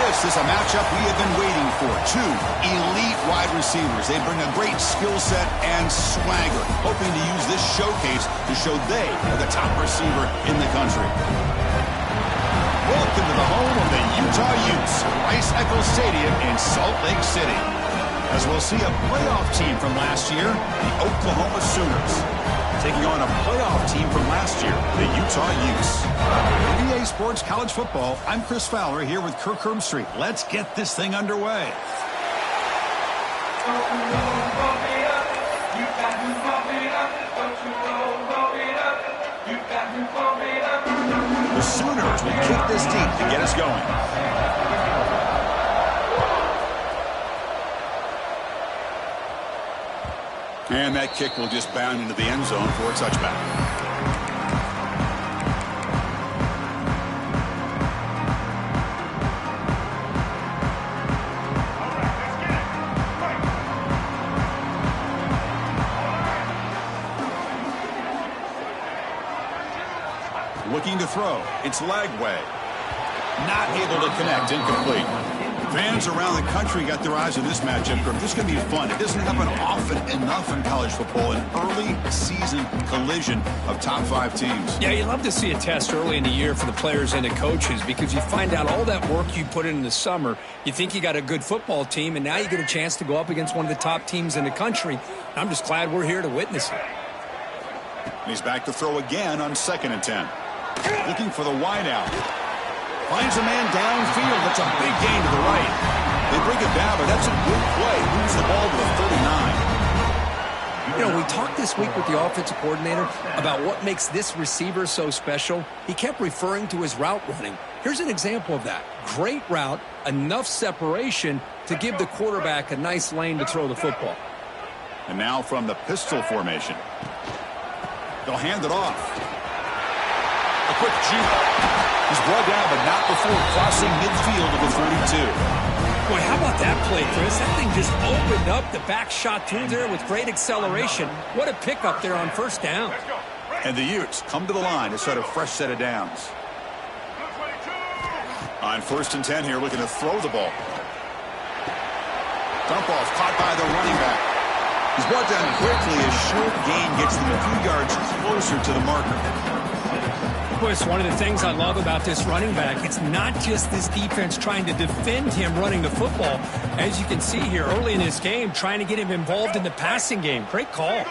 This is a matchup we have been waiting for. Two elite wide receivers. They bring a great skill set and swagger, hoping to use this showcase to show they are the top receiver in the country. Welcome to the home of the Utah Utes, Rice-Eccles Stadium in Salt Lake City. As we'll see a playoff team from last year, the Oklahoma Sooners, taking on a playoff team from last year, the Utah Utes. For EA Sports College Football, I'm Chris Fowler here with Kirk Herbstreit. Let's get this thing underway. The Sooners will kick this deep to get us going. And that kick will just bound into the end zone for a touchback. Looking to throw. It's Lagway. Not able to connect. Incomplete. Fans around the country got their eyes on this matchup. This is going to be fun. It doesn't happen often enough in college football, an early season collision of top 5 teams. Yeah, you love to see a test early in the year for the players and the coaches because you find out all that work you put in the summer. You think you got a good football team, and now you get a chance to go up against one of the top teams in the country. I'm just glad we're here to witness it. He's back to throw again on 2nd and 10. Looking for the wide out. Finds a man downfield. That's a big gain to the right. They bring it down, but that's a good play. Moves the ball to the 39. You know, we talked this week with the offensive coordinator about what makes this receiver so special. He kept referring to his route running. Here's an example of that. Great route, enough separation to give the quarterback a nice lane to throw the football. And now from the pistol formation. They'll hand it off. A quick juke. He's brought down, but not before crossing midfield of the 32. Boy, how about that play, Chris? That thing just opened up the back shot through there with great acceleration. What a pickup there on 1st down. And the Utes come to the line to start a fresh set of downs. On 1st and 10 here, looking to throw the ball. Dump off, caught by the running back. He's brought down quickly. A short gain gets them a few yards closer to the marker. It's one of the things I love about this running back. It's not just this defense trying to defend him running the football. As you can see here early in this game, trying to get him involved in the passing game. Great call.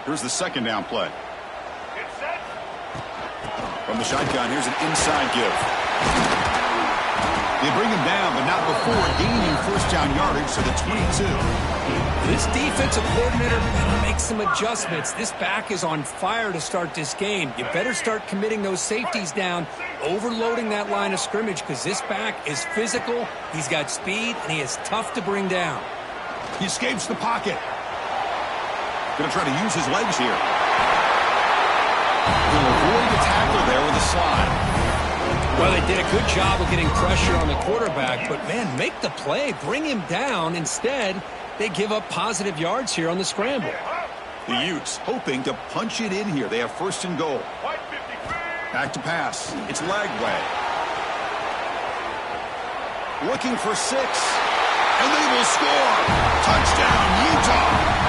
Here's the 2nd down play. From the shotgun, here's an inside give. They bring him down, but not before gaining 1st down yardage to the 22. This defensive coordinator better make some adjustments. This back is on fire to start this game. You better start committing those safeties down, overloading that line of scrimmage because this back is physical, he's got speed, and he is tough to bring down. He escapes the pocket. Going to try to use his legs here. He'll avoid the tackle there with a slide. Well, they did a good job of getting pressure on the quarterback, but, man, make the play. Bring him down. Instead, they give up positive yards here on the scramble. The Utes hoping to punch it in here. They have 1st and goal. Back to pass. It's Lagway. Looking for 6. And they will score. Touchdown, Utah.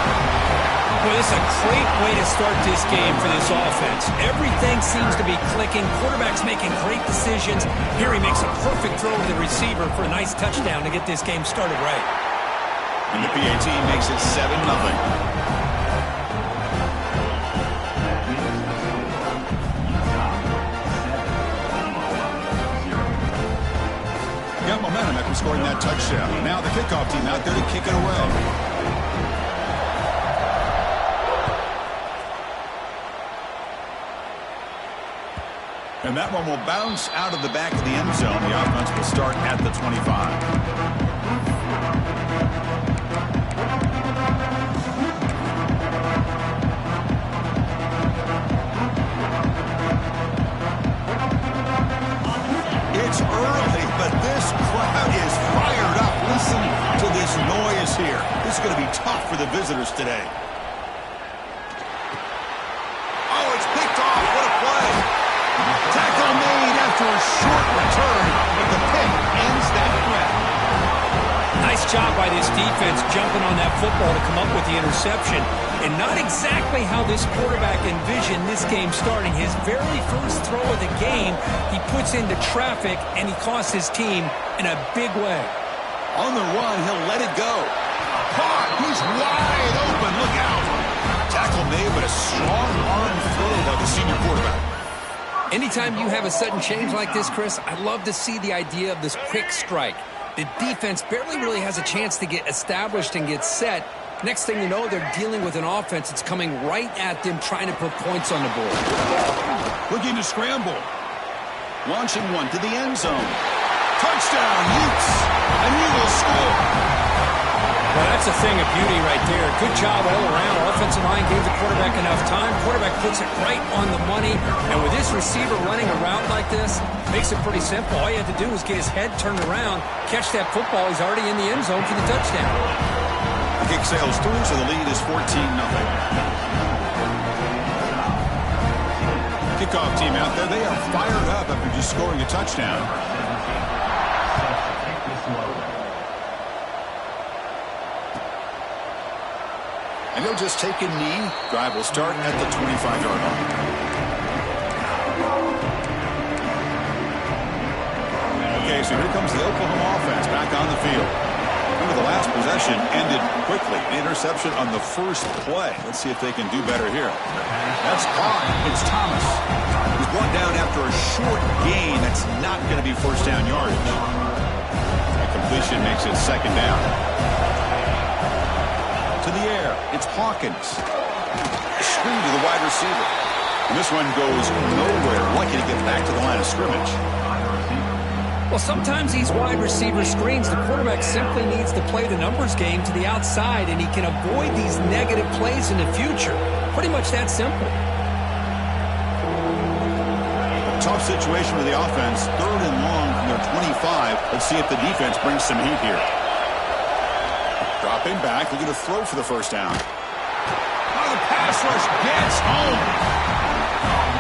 Well, this is a great way to start this game for this offense. Everything seems to be clicking. Quarterback's making great decisions. Here he makes a perfect throw to the receiver for a nice touchdown to get this game started right. And the PAT makes it 7-0. Got momentum after scoring that touchdown. Now the kickoff team out there to kick it away. And that one will bounce out of the back of the end zone. The offense will start at the 25. It's early, but this crowd is fired up. Listen to this noise here. This is going to be tough for the visitors today. Oh, it's picked off. What a play. Tackle made after a short return, but the pick ends that job by this defense jumping on that football to come up with the interception. And not exactly how this quarterback envisioned this game starting. His very first throw of the game, he puts into traffic, and he costs his team in a big way. On the run, he'll let it go. Caught. He's wide open. Look out. Tackle made, but a strong arm throw by the senior quarterback. Anytime you have a sudden change like this, Chris, I love to see the idea of this quick strike. The defense barely really has a chance to get established and get set. Next thing you know, they're dealing with an offense that's coming right at them, trying to put points on the board. Looking to scramble. Launching one to the end zone. Touchdown, Utes. And he will score. Well, that's a thing of beauty right there. Good job all around. Offensive line gave the quarterback enough time. Quarterback puts it right on the money. And with this receiver running a route like this, makes it pretty simple. All you have to do is get his head turned around, catch that football. He's already in the end zone for the touchdown. The kick sails through, so the lead is 14-0. Kickoff team out there, they are fired up after just scoring a touchdown. And he'll just take a knee. Drive will start at the 25-yard line. Okay, so here comes the Oklahoma offense back on the field. Remember, the last possession ended quickly. An interception on the first play. Let's see if they can do better here. That's caught. It's Thomas. He's brought down after a short gain. That's not going to be first down yardage. That completion makes it second down. To the air, it's Hawkins. Screen to the wide receiver. And this one goes nowhere. Lucky to get back to the line of scrimmage. Well, sometimes these wide receiver screens, the quarterback simply needs to play the numbers game to the outside, and he can avoid these negative plays in the future. Pretty much that simple. Tough situation for the offense. 3rd and long from their 25. Let's see if the defense brings some heat here. Dropping back, looking to throw for the first down. Oh, the pass rush gets home.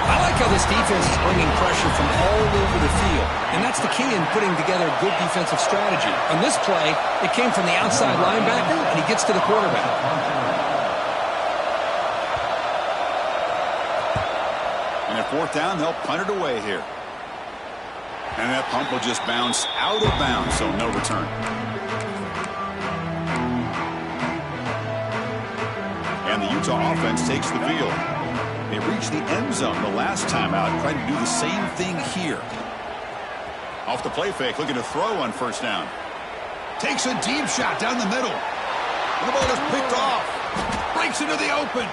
I like how this defense is bringing pressure from all over the field, and that's the key in putting together a good defensive strategy. On this play, it came from the outside linebacker, and he gets to the quarterback. And at 4th down, they'll punt it away here. And that punt will just bounce out of bounds, so no return. And the Utah offense takes the field. They reached the end zone the last time out, trying to do the same thing here. Off the play fake, looking to throw on first down. Takes a deep shot down the middle. And the ball is picked off. Breaks into the open.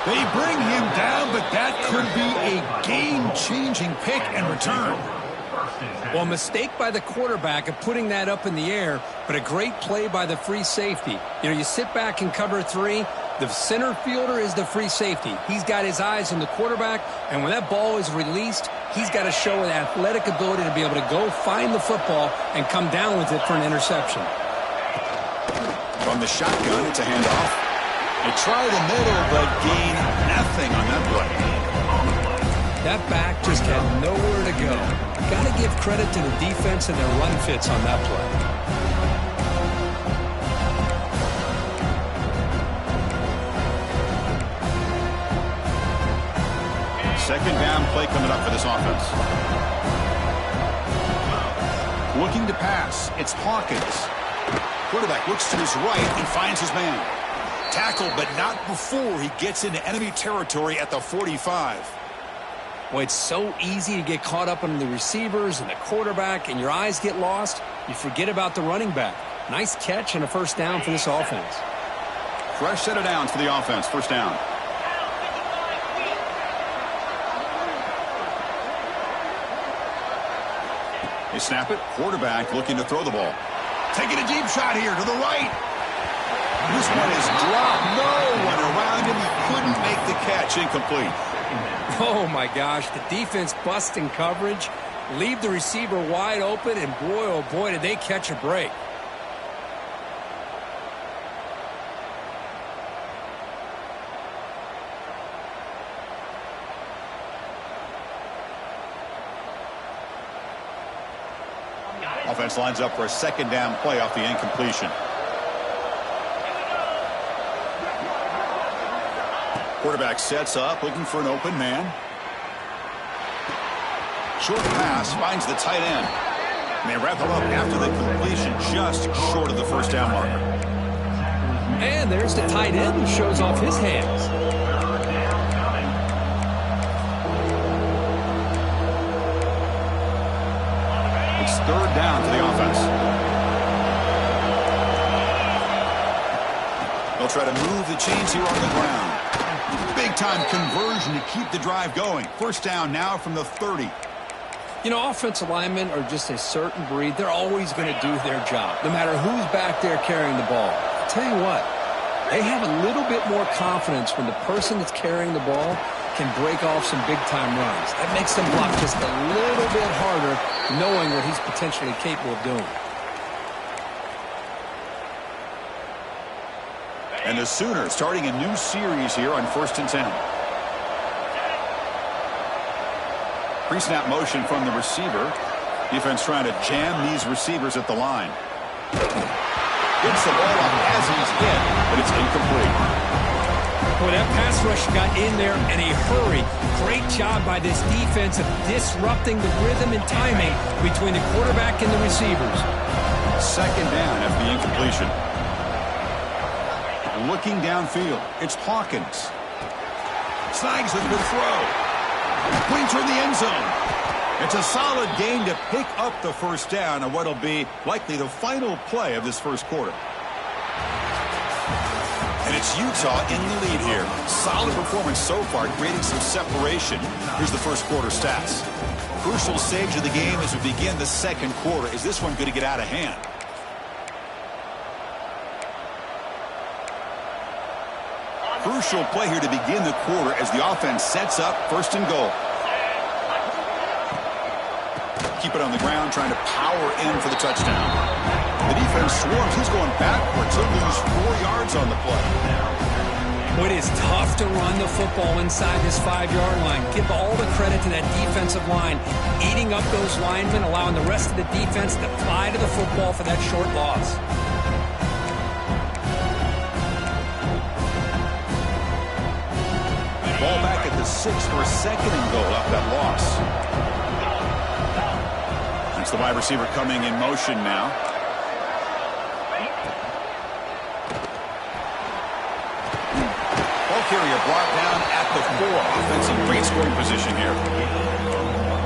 They bring him down, but that could be a game-changing pick and return. Well, mistake by the quarterback of putting that up in the air, but a great play by the free safety. You know, you sit back and cover 3. The center fielder is the free safety. He's got his eyes on the quarterback, and when that ball is released, he's got to show an athletic ability to be able to go find the football and come down with it for an interception. From the shotgun, it's a handoff. They try the middle, but gain nothing on that play. That back just had nowhere to go. Got to give credit to the defense and their run fits on that play. Second down play coming up for this offense. Looking to pass. It's Hawkins. Quarterback looks to his right and finds his man. Tackled, but not before he gets into enemy territory at the 45. Well, it's so easy to get caught up on the receivers and the quarterback, and your eyes get lost. You forget about the running back. Nice catch and a first down for this offense. Fresh set of downs for the offense. First down. They snap it. Quarterback looking to throw the ball. Taking a deep shot here to the right. This one is dropped. No one around him. He couldn't make the catch. Incomplete. Oh, my gosh. The defense busting coverage. Leave the receiver wide open, and boy, oh boy, did they catch a break. Offense lines up for a second down play off the incompletion. Quarterback sets up, looking for an open man. Short pass finds the tight end. And they wrap him up after the completion, just short of the first down marker. And there's the tight end who shows off his hands. It's third down for the offense. They'll try to move the chains here on the ground. Big-time conversion to keep the drive going. First down now from the 30. You know, offensive linemen are just a certain breed. They're always going to do their job, no matter who's back there carrying the ball. I'll tell you what, they have a little bit more confidence when the person that's carrying the ball can break off some big-time runs. That makes them block just a little bit harder, knowing what he's potentially capable of doing. And the Sooners starting a new series here on 1st and 10. Pre-snap motion from the receiver. Defense trying to jam these receivers at the line. Gets the ball off as he's hit, but it's incomplete. Boy, that pass rush got in there in a hurry. Great job by this defense of disrupting the rhythm and timing between the quarterback and the receivers. Second down after the incompletion. Looking downfield, it's Hawkins. Snags with the throw. Pointer in the end zone. It's a solid gain to pick up the first down on what'll be likely the final play of this first quarter. And it's Utah in the lead here. Solid performance so far, creating some separation. Here's the first quarter stats. Crucial stage of the game as we begin the second quarter. Is this one going to get out of hand? Crucial play here to begin the quarter as the offense sets up 1st and goal. Keep it on the ground, trying to power in for the touchdown. The defense swarms. He's going backwards. He'll lose 4 yards on the play. Well, it is tough to run the football inside this 5-yard line. Give all the credit to that defensive line, eating up those linemen, allowing the rest of the defense to fly to the football for that short loss. Ball back at the 6 for a second and goal off that loss. That's the wide receiver coming in motion now. Ball carrier brought down at the 4. Offensive great scoring position here.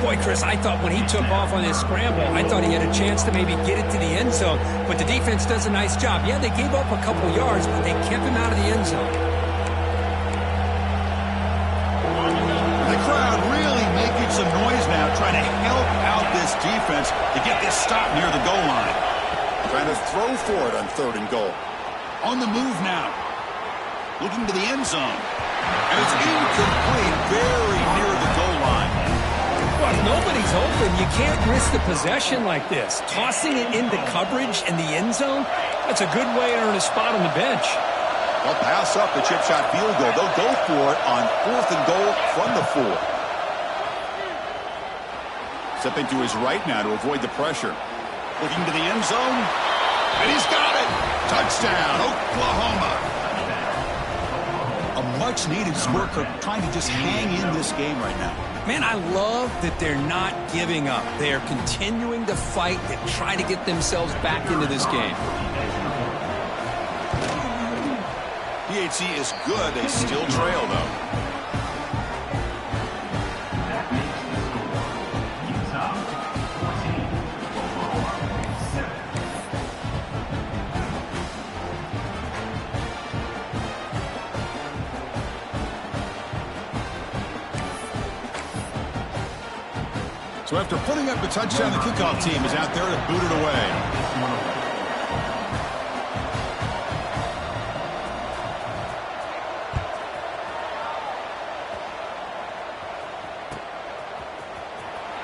Boy, Chris, I thought when he took off on his scramble, I thought he had a chance to maybe get it to the end zone. But the defense does a nice job. Yeah, they gave up a couple yards, but they kept him out of the end zone. Some noise now, trying to help out this defense to get this stop near the goal line. Trying to throw for it on 3rd and goal. On the move now. Looking to the end zone. And it's incomplete, very near the goal line. Well, if nobody's open, you can't risk the possession like this. Tossing it into coverage in the end zone, that's a good way to earn a spot on the bench. They'll pass up the chip shot field goal. They'll go for it on 4th and goal from the 4. Stepping to his right now to avoid the pressure. Looking to the end zone. And he's got it. Touchdown, Oklahoma. A much-needed score, trying to just hang in this game right now. Man, I love that they're not giving up. They are continuing to fight and try to get themselves back into this game. PHC is good. They still trail, though. So after putting up the touchdown, the kickoff team is out there to boot it away.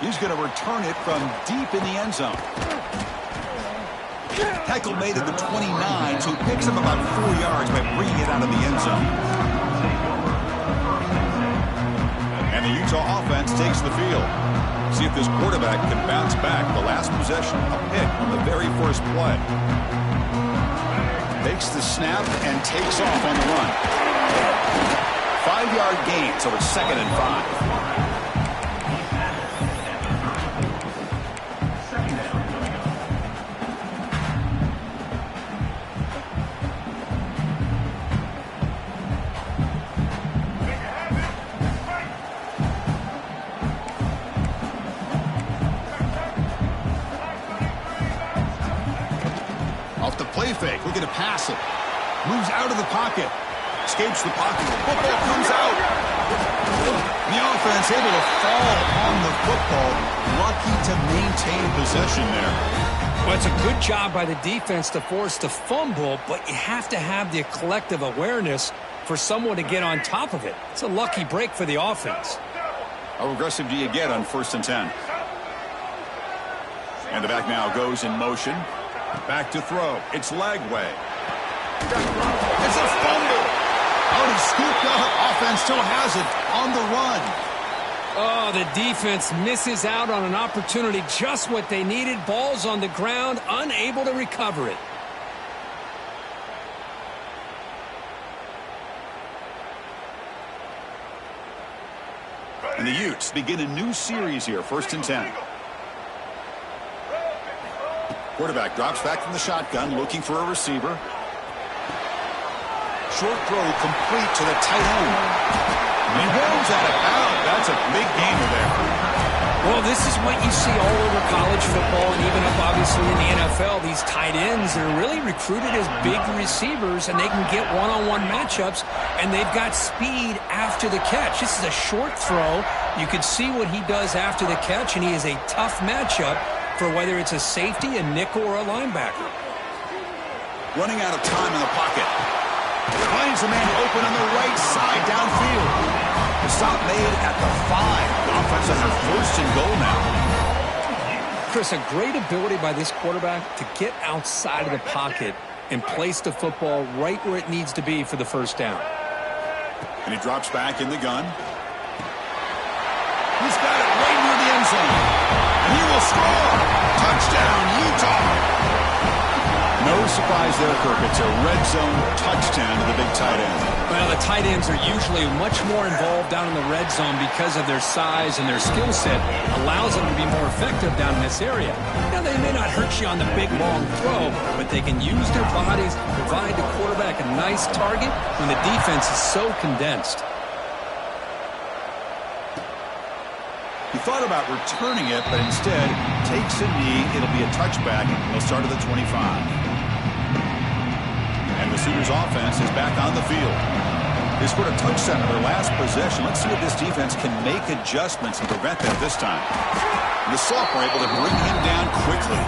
He's going to return it from deep in the end zone. Tackle made at the 29, so he picks up about 4 yards by bringing it out of the end zone. And the Utah offense takes the field. See if this quarterback can bounce back. The last possession, a pick on the very first play. Takes the snap and takes off on the run. 5-yard gain, so it's 2nd and 5. Play fake, looking to pass it. Moves out of the pocket. Escapes the pocket. Football comes out. The offense able to fall on the football. Lucky to maintain possession there. Well, it's a good job by the defense to force the fumble, but you have to have the collective awareness for someone to get on top of it. It's a lucky break for the offense. How aggressive do you get on 1st and 10? And the back now goes in motion. Back to throw. It's Lagway. It's a fumble. Oh, he scooped up. Offense still has it on the run. Oh, the defense misses out on an opportunity. Just what they needed. Ball's on the ground, unable to recover it. And the Utes begin a new series here. 1st and 10. Quarterback drops back from the shotgun, looking for a receiver. Short throw complete to the tight end. And he goes out of bounds. That's a big gainer there. Well, this is what you see all over college football and even up obviously in the NFL. These tight ends are really recruited as big receivers, and they can get one-on-one matchups, and they've got speed after the catch. This is a short throw. You can see what he does after the catch, and he is a tough matchup for whether it's a safety, a nickel, or a linebacker. Running out of time in the pocket. Finds a man open on the right side downfield. The stop made at the 5. The offense on their 1st and goal now. Chris, a great ability by this quarterback to get outside of the pocket and place the football right where it needs to be for the 1st down. And he drops back in the gun. He's got it right near the end zone. And he will score. Touchdown, Utah. No surprise there, Kirk. It's a red zone touchdown to the big tight end. Well, the tight ends are usually much more involved down in the red zone because of their size and their skill set. Allows them to be more effective down in this area. Now, they may not hurt you on the big, long throw, but they can use their bodies to provide the quarterback a nice target when the defense is so condensed. He thought about returning it, but instead takes a knee. It'll be a touchback, and he'll start at the 25. And the Sooners offense is back on the field. They scored a touchdown in their last possession. Let's see if this defense can make adjustments and prevent that this time. And the sophomore able to bring him down quickly.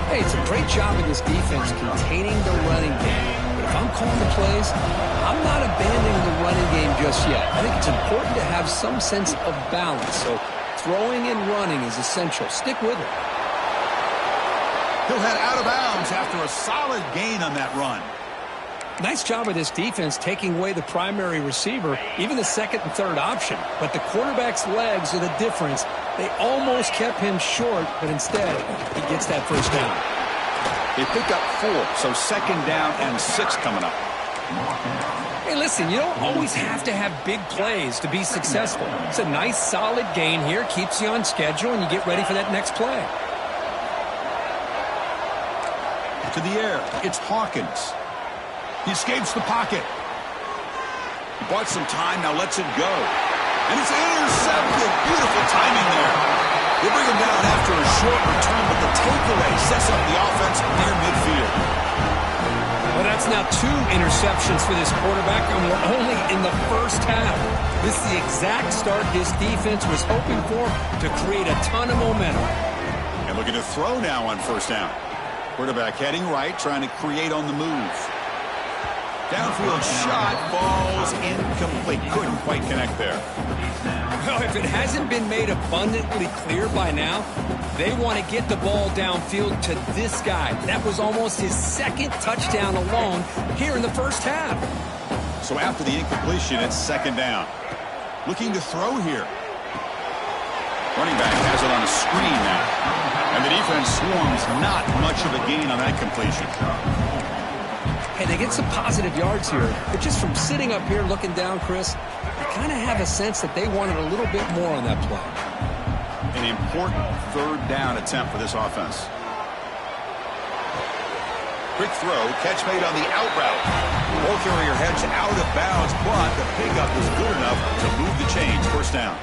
Hey, it's a great job of this defense containing the running game. But if I'm calling the plays, I'm not abandoning the running game just yet. I think it's important to have some sense of balance. So throwing and running is essential. Stick with it. He'll head out of bounds after a solid gain on that run. Nice job of this defense taking away the primary receiver, even the 2nd and 3rd option. But the quarterback's legs are the difference. They almost kept him short, but instead he gets that 1st down. They pick up 4, so 2nd down and 6 coming up. Hey, listen, you don't always have to have big plays to be successful. It's a nice, solid gain here, keeps you on schedule, and you get ready for that next play. To the air, it's Hawkins. He escapes the pocket. He bought some time, now lets it go. And it's intercepted. Beautiful timing there. They bring him down after a short return, but the takeaway sets up the offense near midfield. Well, that's now 2 interceptions for this quarterback, and we're only in the 1st half. This is the exact start this defense was hoping for to create a ton of momentum. And looking to throw now on 1st down. Quarterback heading right, trying to create on the move. Downfield shot falls incomplete. Couldn't quite connect there. Well, if it hasn't been made abundantly clear by now, they want to get the ball downfield to this guy. That was almost his 2nd touchdown alone here in the 1st half. So after the incompletion, it's 2nd down. Looking to throw here. Running back has it on a screen now. And the defense swarms, not much of a gain on that completion. Hey, they get some positive yards here, but just from sitting up here looking down, Chris, you kind of have a sense that they wanted a little bit more on that play. An important third down attempt for this offense. Quick throw, catch made on the out route. Ball carrier heads out of bounds, but the pickup was good enough to move the chains. First down.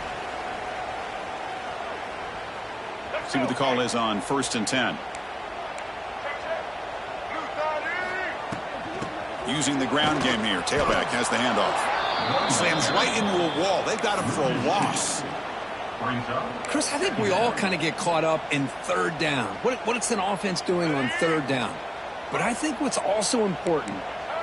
See what the call is on 1st and 10. Using the ground game here. Tailback has the handoff. Slams right into a wall. They've got him for a loss. Chris, I think we all kind of get caught up in third down. What's an offense doing on third down? But I think what's also important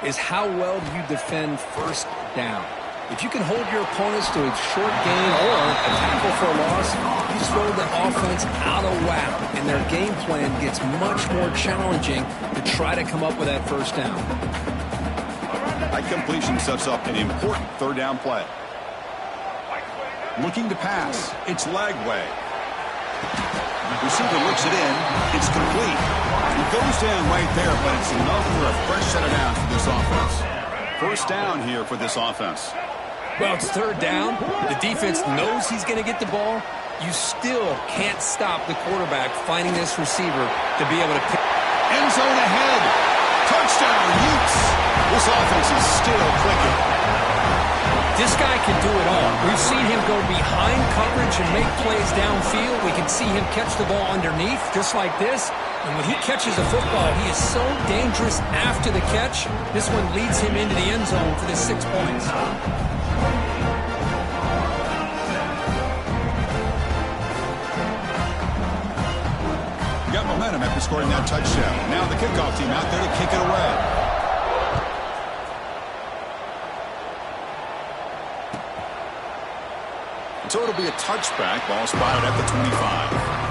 is how well do you defend first down. If you can hold your opponents to a short gain or a tackle for a loss, you throw the offense out of whack, and their game plan gets much more challenging to try to come up with that first down. That completion sets up an important third down play. Looking to pass. It's Lagway. Receiver looks it in. It's complete. It goes down right there, but it's enough for a fresh set of downs for this offense. First down here for this offense. Well, it's third down. The defense knows he's going to get the ball. You still can't stop the quarterback finding this receiver to be able to pick. End zone ahead. Touchdown, Utes. This offense is still clicking. This guy can do it all. We've seen him go behind coverage and make plays downfield. We can see him catch the ball underneath, just like this. And when he catches a football, he is so dangerous after the catch. This one leads him into the end zone for the 6 points. Got momentum after scoring that touchdown. Now the kickoff team out there to kick it away. So it'll be a touchback. Ball spotted at the 25.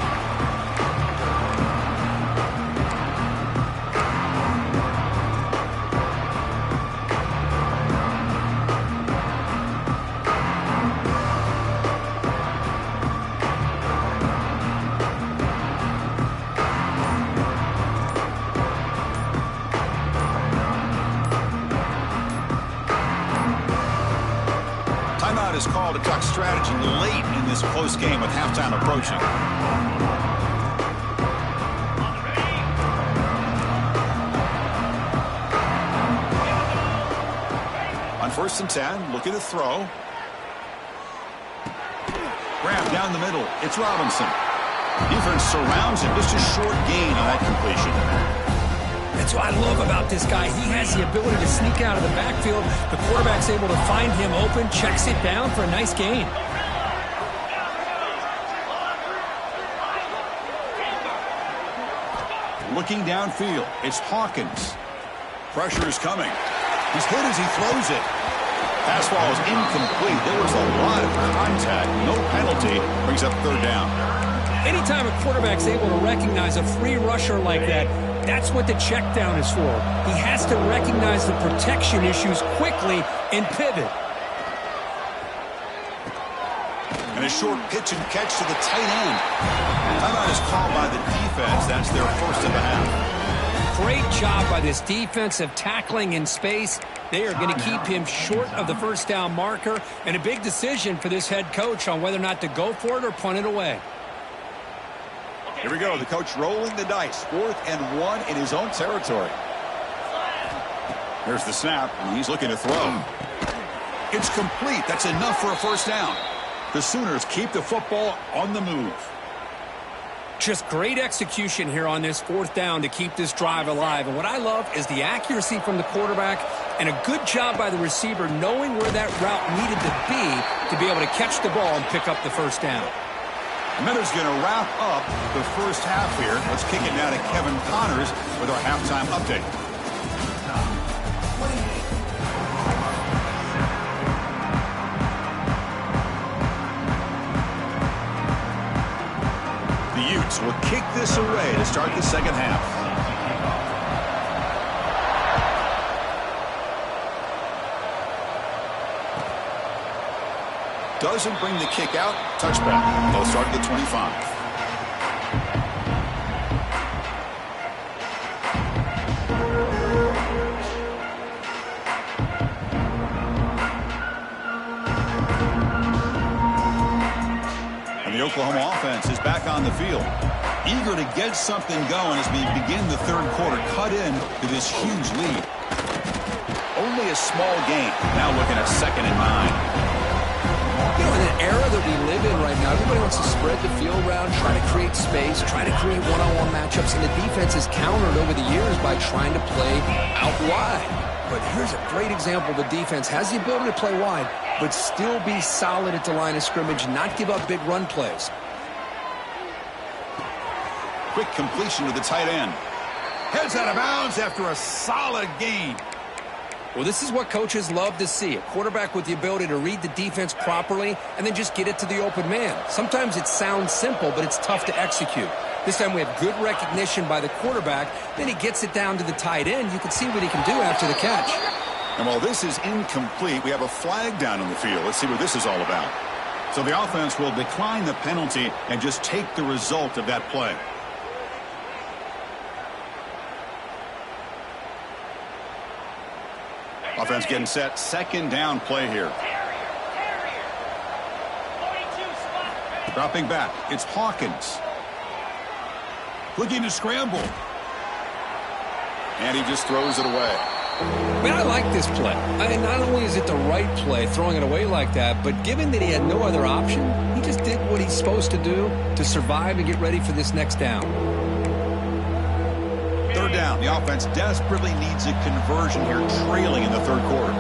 Is called to talk strategy late in this close game with halftime approaching. On 1st and 10, looking to throw. Grab down the middle. It's Robinson. Defense surrounds him. Just a short gain on that completion. That's what I love about this guy. He has the ability to sneak out of the backfield. The quarterback's able to find him open, checks it down for a nice gain. Looking downfield, it's Hawkins. Pressure is coming. He's hit as he throws it. Pass ball is incomplete. There was a lot of contact. No penalty. Brings up third down. Anytime a quarterback's able to recognize a free rusher like that, that's what the check down is for. He has to recognize the protection issues quickly and pivot. And a short pitch and catch to the tight end. Timeout is called by the defense. That's their first of the half. Great job by this defense of tackling in space. They are going to keep him short of the first down marker, and a big decision for this head coach on whether or not to go for it or punt it away. Here we go. The coach rolling the dice. 4th and 1 in his own territory. Here's the snap, and he's looking to throw. It's complete. That's enough for a first down. The Sooners keep the football on the move. Just great execution here on this 4th down to keep this drive alive. And what I love is the accuracy from the quarterback and a good job by the receiver knowing where that route needed to be able to catch the ball and pick up the first down. Miller's going to wrap up the first half here. Let's kick it now to Kevin Connors with our halftime update. The Utes will kick this away to start the second half. doesn't bring the kick out. Touchback. They'll start at the 25. The Oklahoma offense is back on the field, eager to get something going as we begin the third quarter, cut in to this huge lead. Only a small gain. Now looking at 2nd and 9. You know, in an era that we live in right now, everybody wants to spread the field around, try to create space, try to create one-on-one matchups, and the defense is countered over the years by trying to play out wide. But here's a great example. The defense has the ability to play wide, but still be solid at the line of scrimmage, not give up big run plays. Quick completion to the tight end. Heads out of bounds after a solid gain. Well, this is what coaches love to see. A quarterback with the ability to read the defense properly and then just get it to the open man. Sometimes it sounds simple, but it's tough to execute. This time we have good recognition by the quarterback. Then he gets it down to the tight end. You can see what he can do after the catch. And while this is incomplete, we have a flag down on the field. Let's see what this is all about. So the offense will decline the penalty and just take the result of that play. Offense getting set. 2nd down play here. Dropping back. It's Hawkins. Looking to scramble. And he just throws it away. Man, I like this play. Not only is it the right play, throwing it away like that, but given that he had no other option, he just did what he's supposed to do to survive and get ready for this next down. 3rd down. The offense desperately needs a conversion here, trailing in the 3rd quarter.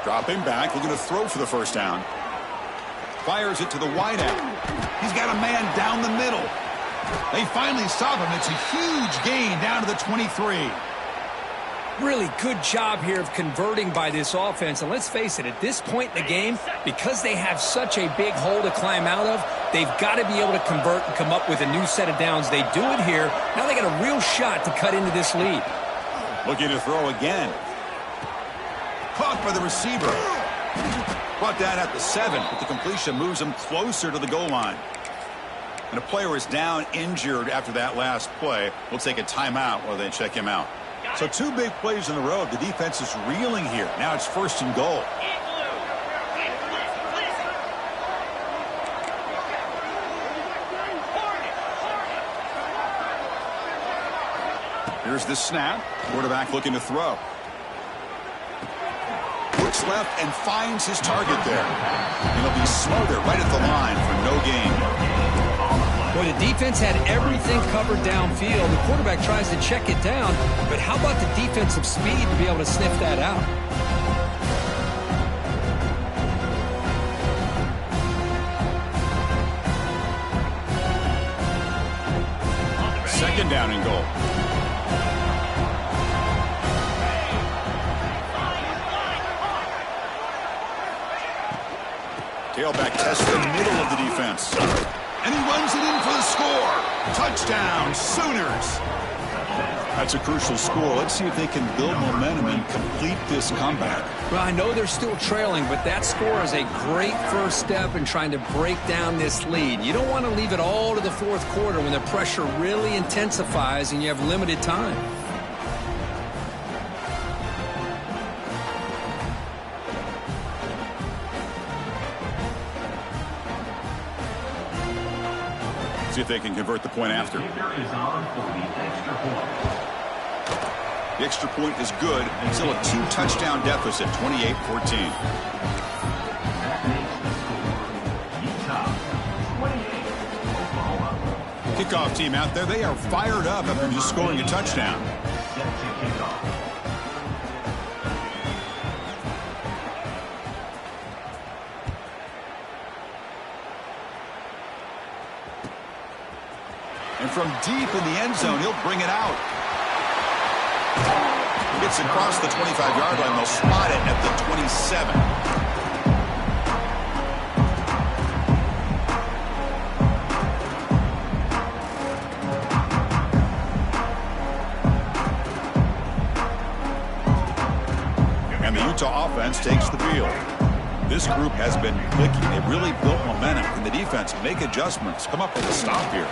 Dropping back, looking to throw for the 1st down. Fires it to the wideout. He's got a man down the middle. They finally stop him. It's a huge gain down to the 23. Really good job here of converting by this offense. And let's face it, at this point in the game, because they have such a big hole to climb out of, they've got to be able to convert and come up with a new set of downs. They do it here. Now they got a real shot to cut into this lead. Looking to throw again. Caught by the receiver. Brought down at the 7, but the completion moves him closer to the goal line. And a player is down injured after that last play. We'll take a timeout while they check him out. So 2 big plays in a row. The defense is reeling here. Now it's 1st and goal. Here's the snap. Quarterback looking to throw. Looks left and finds his target there. And he'll be smothered right at the line for no gain. Boy, the defense had everything covered downfield. The quarterback tries to check it down, but how about the defensive speed to be able to sniff that out? Second down and goal. Tailback tests the middle of the defense. And he runs it in for the score. Touchdown, Sooners. That's a crucial score. Let's see if they can build momentum and complete this comeback. Well, I know they're still trailing, but that score is a great first step in trying to break down this lead. You don't want to leave it all to the 4th quarter when the pressure really intensifies and you have limited time. See if they can convert the point after. The extra point is good. Still a 2-touchdown deficit, 28-14. Kickoff team out there. They are fired up after just scoring a touchdown. And from deep in the end zone, he'll bring it out. Gets across the 25-yard line. They'll spot it at the 27. offense takes the field. This group has been clicking. They've really built momentum. Can the defense make adjustments? Come up with a stop here.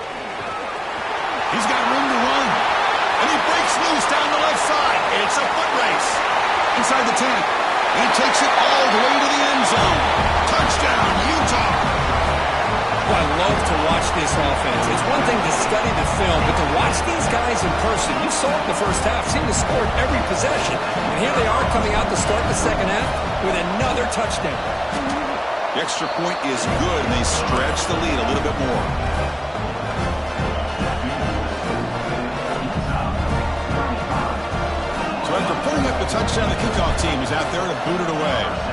He's got room to run. And he breaks loose down the left side. It's a foot race. Inside the 10. He takes it all the way to the end zone. Touchdown, Utah. Well, I love to watch this offense. It's one thing to study the film, but to watch these guys in person, you saw it in the first half, seemed to score every possession. And here they are coming out to start the second half with another touchdown. The extra point is good, and they stretch the lead a little bit more. So after putting up the touchdown, the kickoff team is out there to boot it away.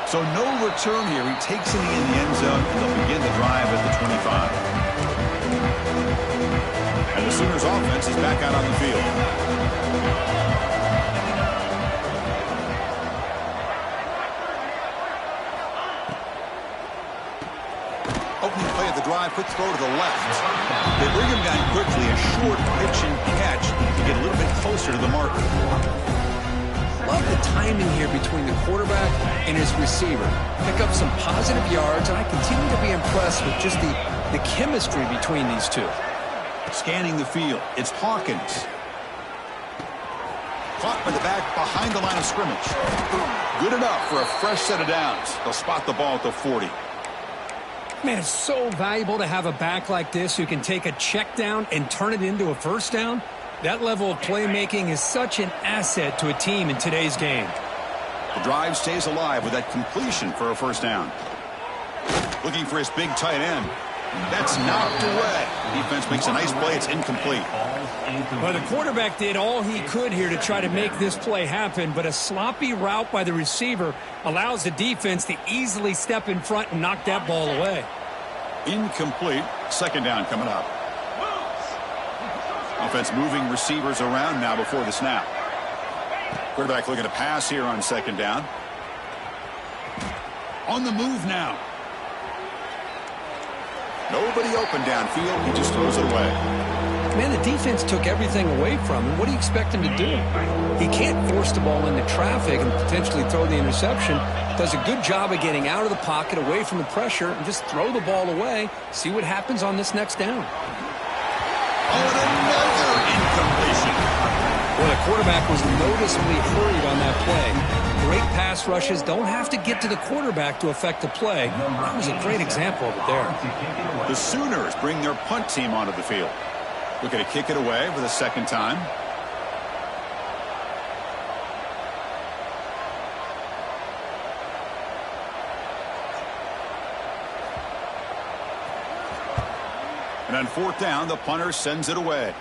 So no return here. He takes it in the end zone, and they'll begin the drive at the 25. And the Sooners offense is back out on the field. Opening play of the drive, quick throw to the left. They bring him down quickly, a short pitch and catch to get a little bit closer to the marker. Love the timing here between the quarterback and his receiver. Pick up some positive yards, and I continue to be impressed with just the chemistry between these two. Scanning the field, it's Hawkins. Caught by the back behind the line of scrimmage. Good enough for a fresh set of downs. They'll spot the ball at the 40. Man, it's so valuable to have a back like this who can take a check down and turn it into a first down. That level of playmaking is such an asset to a team in today's game. The drive stays alive with that completion for a first down. Looking for his big tight end. That's knocked away. Defense makes a nice play. It's incomplete. Well, the quarterback did all he could here to try to make this play happen, but a sloppy route by the receiver allows the defense to easily step in front and knock that ball away. Incomplete. Second down coming up. Offense moving receivers around now before the snap. Quarterback looking to pass here on second down. On the move now. Nobody open downfield. He just throws it away. Man, the defense took everything away from him. What do you expect him to do? He can't force the ball into traffic and potentially throw the interception. Does a good job of getting out of the pocket, away from the pressure, and just throw the ball away. See what happens on this next down. Oh, and another incompletion. Well, the quarterback was noticeably hurried on that play. Great pass rushes don't have to get to the quarterback to affect the play. That was a great example of it there. The Sooners bring their punt team onto the field. Looking to kick it away for the second time. And on fourth down, the punter sends it away.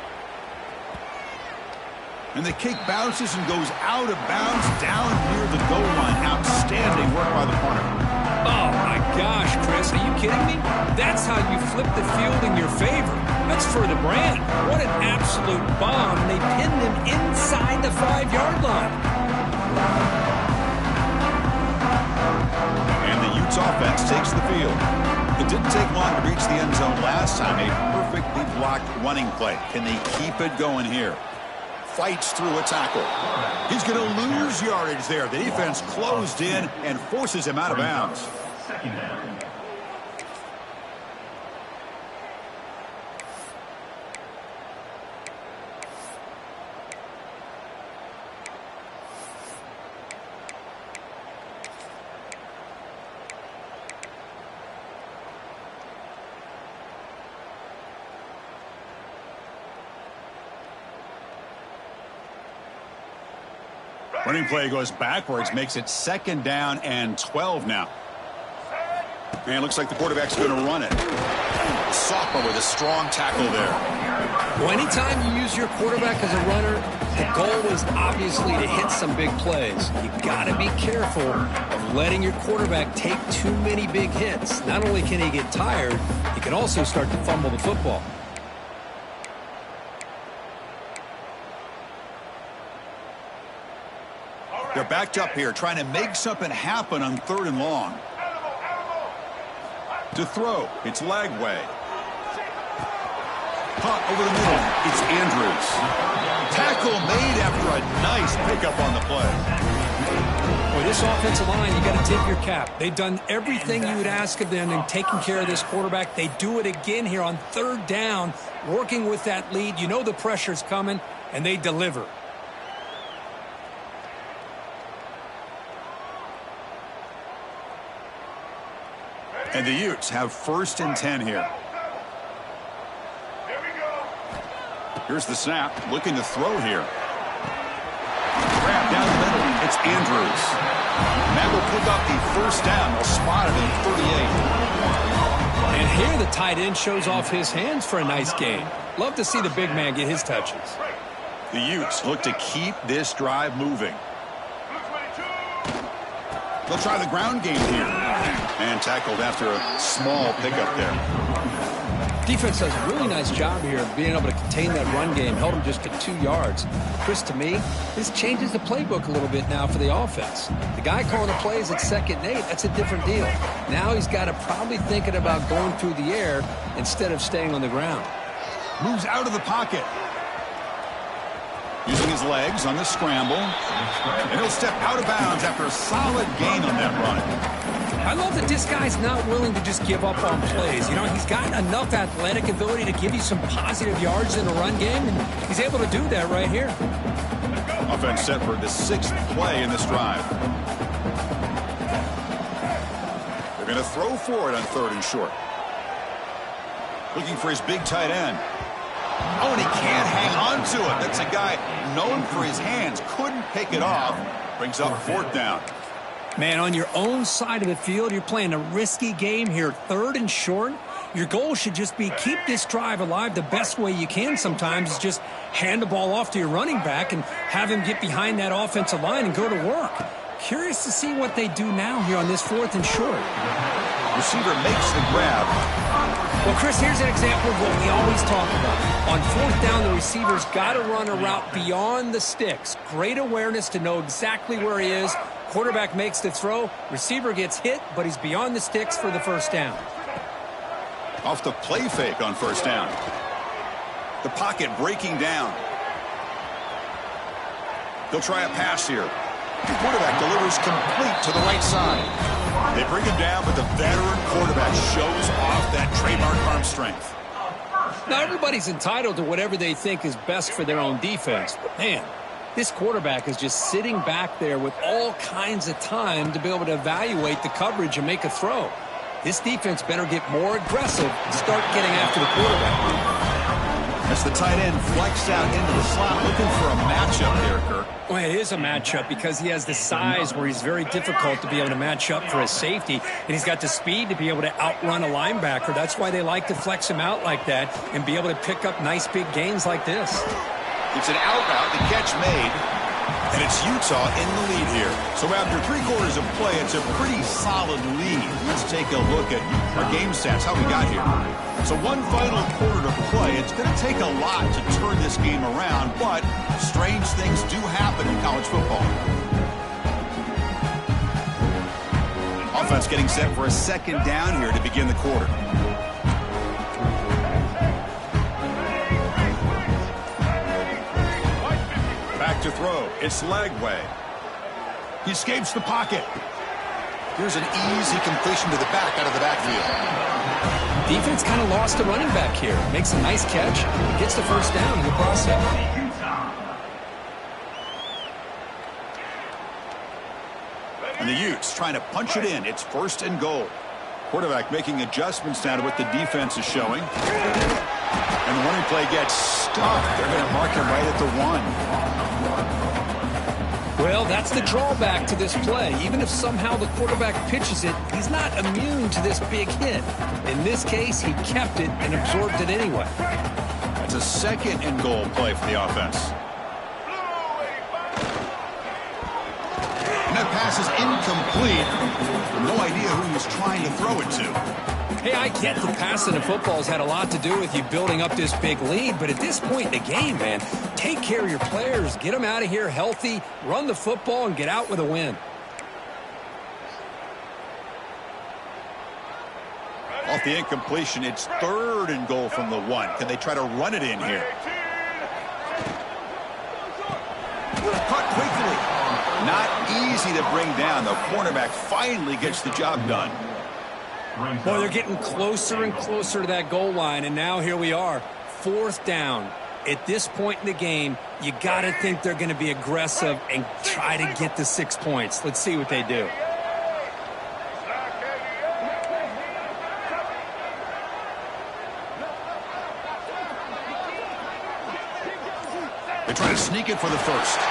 And the kick bounces and goes out of bounds down near the goal line. Outstanding work by the punter. Oh, my gosh, Chris. Are you kidding me? That's how you flip the field in your favor. That's for the brand. What an absolute bomb. They pinned him inside the 5-yard line. And the Utes offense takes the field. It didn't take long to reach the end zone last time. A perfectly blocked running play. Can they keep it going here? Fights through a tackle. He's going to lose yardage there. The defense closed in and forces him out of bounds. Running play goes backwards, makes it second down and 12 now. And it looks like the quarterback's going to run it. Sophomore with a strong tackle there. Well, anytime you use your quarterback as a runner, the goal is obviously to hit some big plays. You got to be careful of letting your quarterback take too many big hits. Not only can he get tired, he can also start to fumble the football. They're backed up here, trying to make something happen on third and long. To throw, it's Lagway. Caught over the middle. It's Andrews. Tackle made after a nice pickup on the play. Boy, this offensive line, you got to tip your cap. They've done everything you would ask of them in taking care of this quarterback. They do it again here on third down, working with that lead. You know the pressure's coming, and they deliver. And the Utes have 1st and 10 here. Here's the snap, looking to throw here. Grab down the middle, it's Andrews. And that will pick up the 1st down. They'll spot it at 38. And here the tight end shows off his hands for a nice gain. Love to see the big man get his touches. The Utes look to keep this drive moving. They'll try the ground game here. And tackled after a small pickup there. Defense does a really nice job here of being able to contain that run game. Held him just to 2 yards. Chris, to me, this changes the playbook a little bit now for the offense. The guy calling the plays at 2nd and 8, that's a different deal. Now he's got to probably thinking about going through the air instead of staying on the ground. Moves out of the pocket. Using his legs on the scramble. And he'll step out of bounds after a solid gain on that run. I love that this guy's not willing to just give up on plays. You know, he's got enough athletic ability to give you some positive yards in the run game, and he's able to do that right here. Offense set for the 6th play in this drive. They're going to throw for it on 3rd and short. Looking for his big tight end. Oh, and he can't hang on to it. That's a guy known for his hands. Couldn't pick it off. Brings up 4th down. Man, on your own side of the field, you're playing a risky game here. 3rd and short. Your goal should just be keep this drive alive the best way you can sometimes is just hand the ball off to your running back and have him get behind that offensive line and go to work. Curious to see what they do now here on this 4th and short. Receiver makes the grab. Well, Chris, here's an example of what we always talk about. On 4th down, the receiver's got to run a route beyond the sticks. Great awareness to know exactly where he is. Quarterback makes the throw. Receiver gets hit, but he's beyond the sticks for the 1st down. Off the play fake on 1st down. The pocket breaking down. They'll try a pass here. The quarterback delivers complete to the right side. They bring him down, but the veteran quarterback shows off that trademark arm strength. Now, everybody's entitled to whatever they think is best for their own defense. But, man, this quarterback is just sitting back there with all kinds of time to be able to evaluate the coverage and make a throw. This defense better get more aggressive and start getting after the quarterback. As the tight end flexed out into the slot, looking for a matchup there, Kirk. Well, it is a matchup because he has the size where he's very difficult to be able to match up for his safety, and he's got the speed to be able to outrun a linebacker. That's why they like to flex him out like that and be able to pick up nice big gains like this. It's an out route, the catch made, and it's Utah in the lead here. So after 3 quarters of play, it's a pretty solid lead. Let's take a look at our game stats, how we got here. So 1 final quarter to play. It's going to take a lot to turn this game around, but strange things do happen in college football. Offense getting set for a 2nd down here to begin the quarter. Back to throw. It's Lagway. He escapes the pocket. Here's an easy completion to the back out of the backfield. Defense kind of lost a running back here. Makes a nice catch and gets the 1st down in the process. And the Utes trying to punch it in. It's 1st and goal. Quarterback making adjustments now to what the defense is showing. And the running play gets stuck. They're going to mark him right at the 1. Well, that's the drawback to this play. Even if somehow the quarterback pitches it, he's not immune to this big hit. In this case, he kept it and absorbed it anyway. That's a 2nd and goal play for the offense. And that pass is incomplete. No idea who he's trying to throw it to. Hey, I get the passing of football has had a lot to do with you building up this big lead, but at this point in the game, man, take care of your players, get them out of here healthy, run the football, and get out with a win. Off the incompletion, it's 3rd and goal from the 1. Can they try to run it in here? Cut quickly. Not easy to bring down. The cornerback finally gets the job done. Well, they're getting closer and closer to that goal line, and now here we are, 4th down. At this point in the game, you got to think they're going to be aggressive and try to get the 6 points. Let's see what they do. They try to sneak it for the 1st.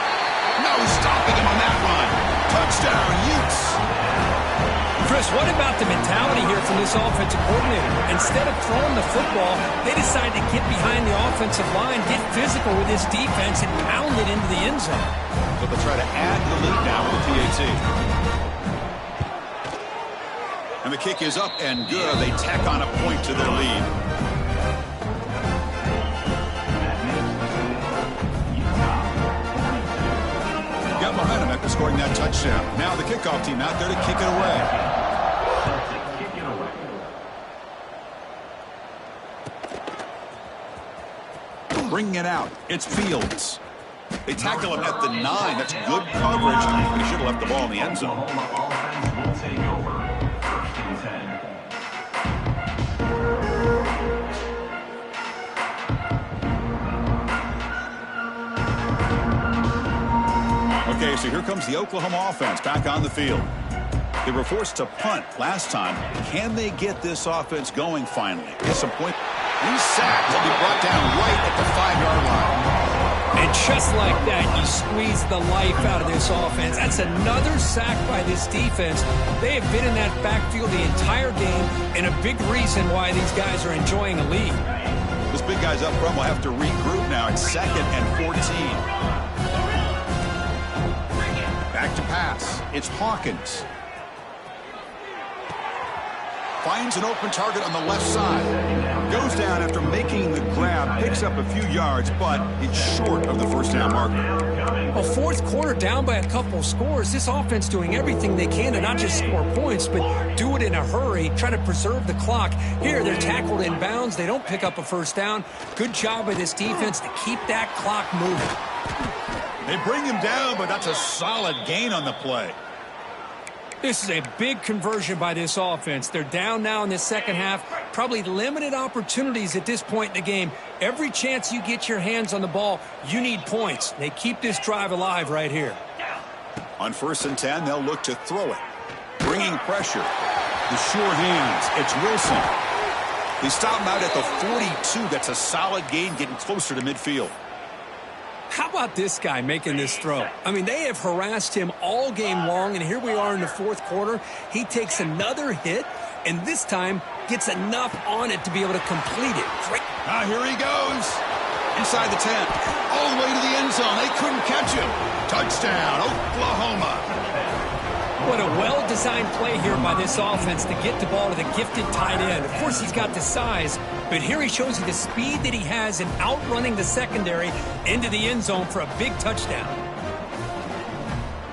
No stopping him on that run. Touchdown, Utes. Chris, what about the mentality here from this offensive coordinator? Instead of throwing the football, they decide to get behind the offensive line, get physical with this defense, and pound it into the end zone. So they'll try to add the lead now with the PAT. And the kick is up and good. They tack on a point to their lead. Got momentum after scoring that touchdown. Now the kickoff team out there to kick it away. Bringing it out. It's Fields. They tackle him at the 9. That's good coverage. He should have left the ball in the end zone. Okay, so here comes the Oklahoma offense back on the field. They were forced to punt last time. Can they get this offense going finally? Get some point. He's sacked. He'll be brought down right at the 5-yard line. And just like that, you squeeze the life out of this offense. That's another sack by this defense. They have been in that backfield the entire game, and a big reason why these guys are enjoying a lead. This big guy's up front will have to regroup now. It's 2nd and 14. Back to pass. It's Hawkins. Finds an open target on the left side. Goes down after making the grab. Picks up a few yards, but it's short of the 1st down marker. Well, 4th quarter down by a couple scores. This offense doing everything they can to not just score points, but do it in a hurry, try to preserve the clock. Here, they're tackled in bounds. They don't pick up a 1st down. Good job by this defense to keep that clock moving. They bring him down, but that's a solid gain on the play. This is a big conversion by this offense. They're down now in the 2nd half. Probably limited opportunities at this point in the game. Every chance you get your hands on the ball, you need points. They keep this drive alive right here. On 1st and 10, they'll look to throw it. Bringing pressure. The sure hands. It's Wilson. They stop him out at the 42. That's a solid gain, getting closer to midfield. How about this guy making this throw? I mean, they have harassed him all game long, and here we are in the 4th quarter. He takes another hit, and this time gets enough on it to be able to complete it. Great. Here he goes. Inside the 10. All the way to the end zone. They couldn't catch him. Touchdown, Oklahoma. What a well-designed play here by this offense to get the ball to the gifted tight end. Of course, he's got the size, but here he shows you the speed that he has in outrunning the secondary into the end zone for a big touchdown.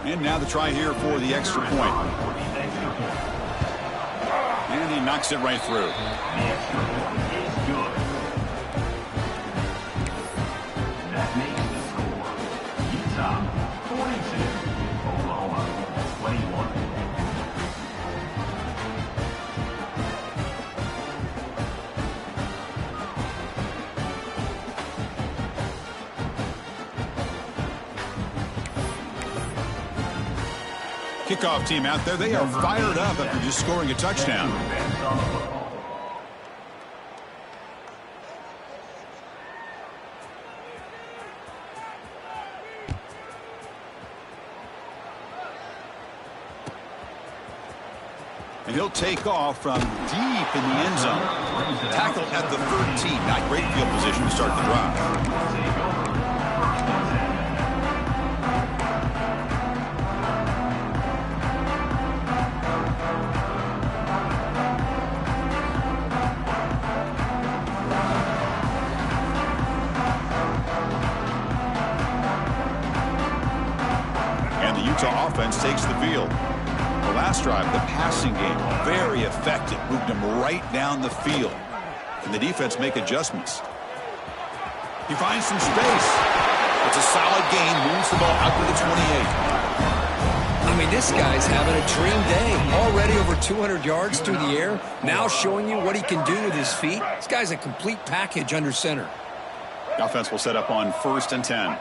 And now the try here for the extra point. And he knocks it right through. That makes the score. Utah 42, Oklahoma 21. Kickoff team out there. They are fired up after just scoring a touchdown. And he'll take off from deep in the end zone. Tackle at the 13. Not great field position to start the drive. And the Utah offense takes the field. the last drive, the passing game, very effective. Moved him right down the field. Can the defense make adjustments? He finds some space. It's a solid gain. Moves the ball out to the 28. I mean, this guy's having a dream day. Already over 200 yards through the air. Now showing you what he can do with his feet. This guy's a complete package under center. The offense will set up on 1st and 10.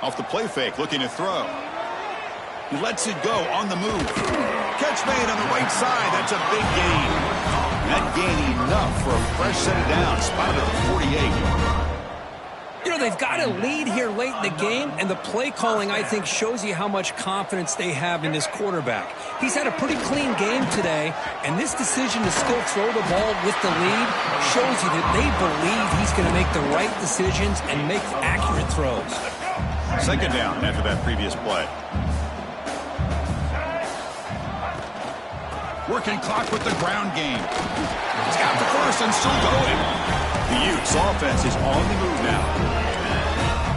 Off the play fake, looking to throw. He lets it go on the move. Catch made on the right side. That's a big gain. That gain enough for a fresh set of downs. Spotted at the 48. You know, they've got a lead here late in the game, and the play calling, I think, shows you how much confidence they have in this quarterback. He's had a pretty clean game today, and this decision to still throw the ball with the lead shows you that they believe he's going to make the right decisions and make accurate throws. 2nd down after that previous play. Working clock with the ground game. He's got the first and still going. The Utes offense is on the move now.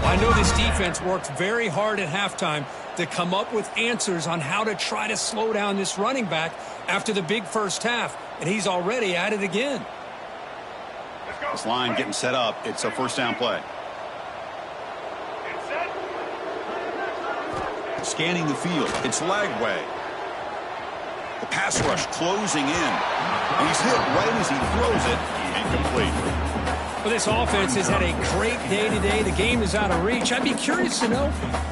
I know this defense worked very hard at halftime to come up with answers on how to try to slow down this running back after the big first half, and he's already at it again. This line getting set up. It's a 1st down play. Scanning the field. It's Lagway. The pass rush closing in. And he's hit right as he throws it. Incomplete. Well, this offense has had a great day today. The game is out of reach. I'd be curious to know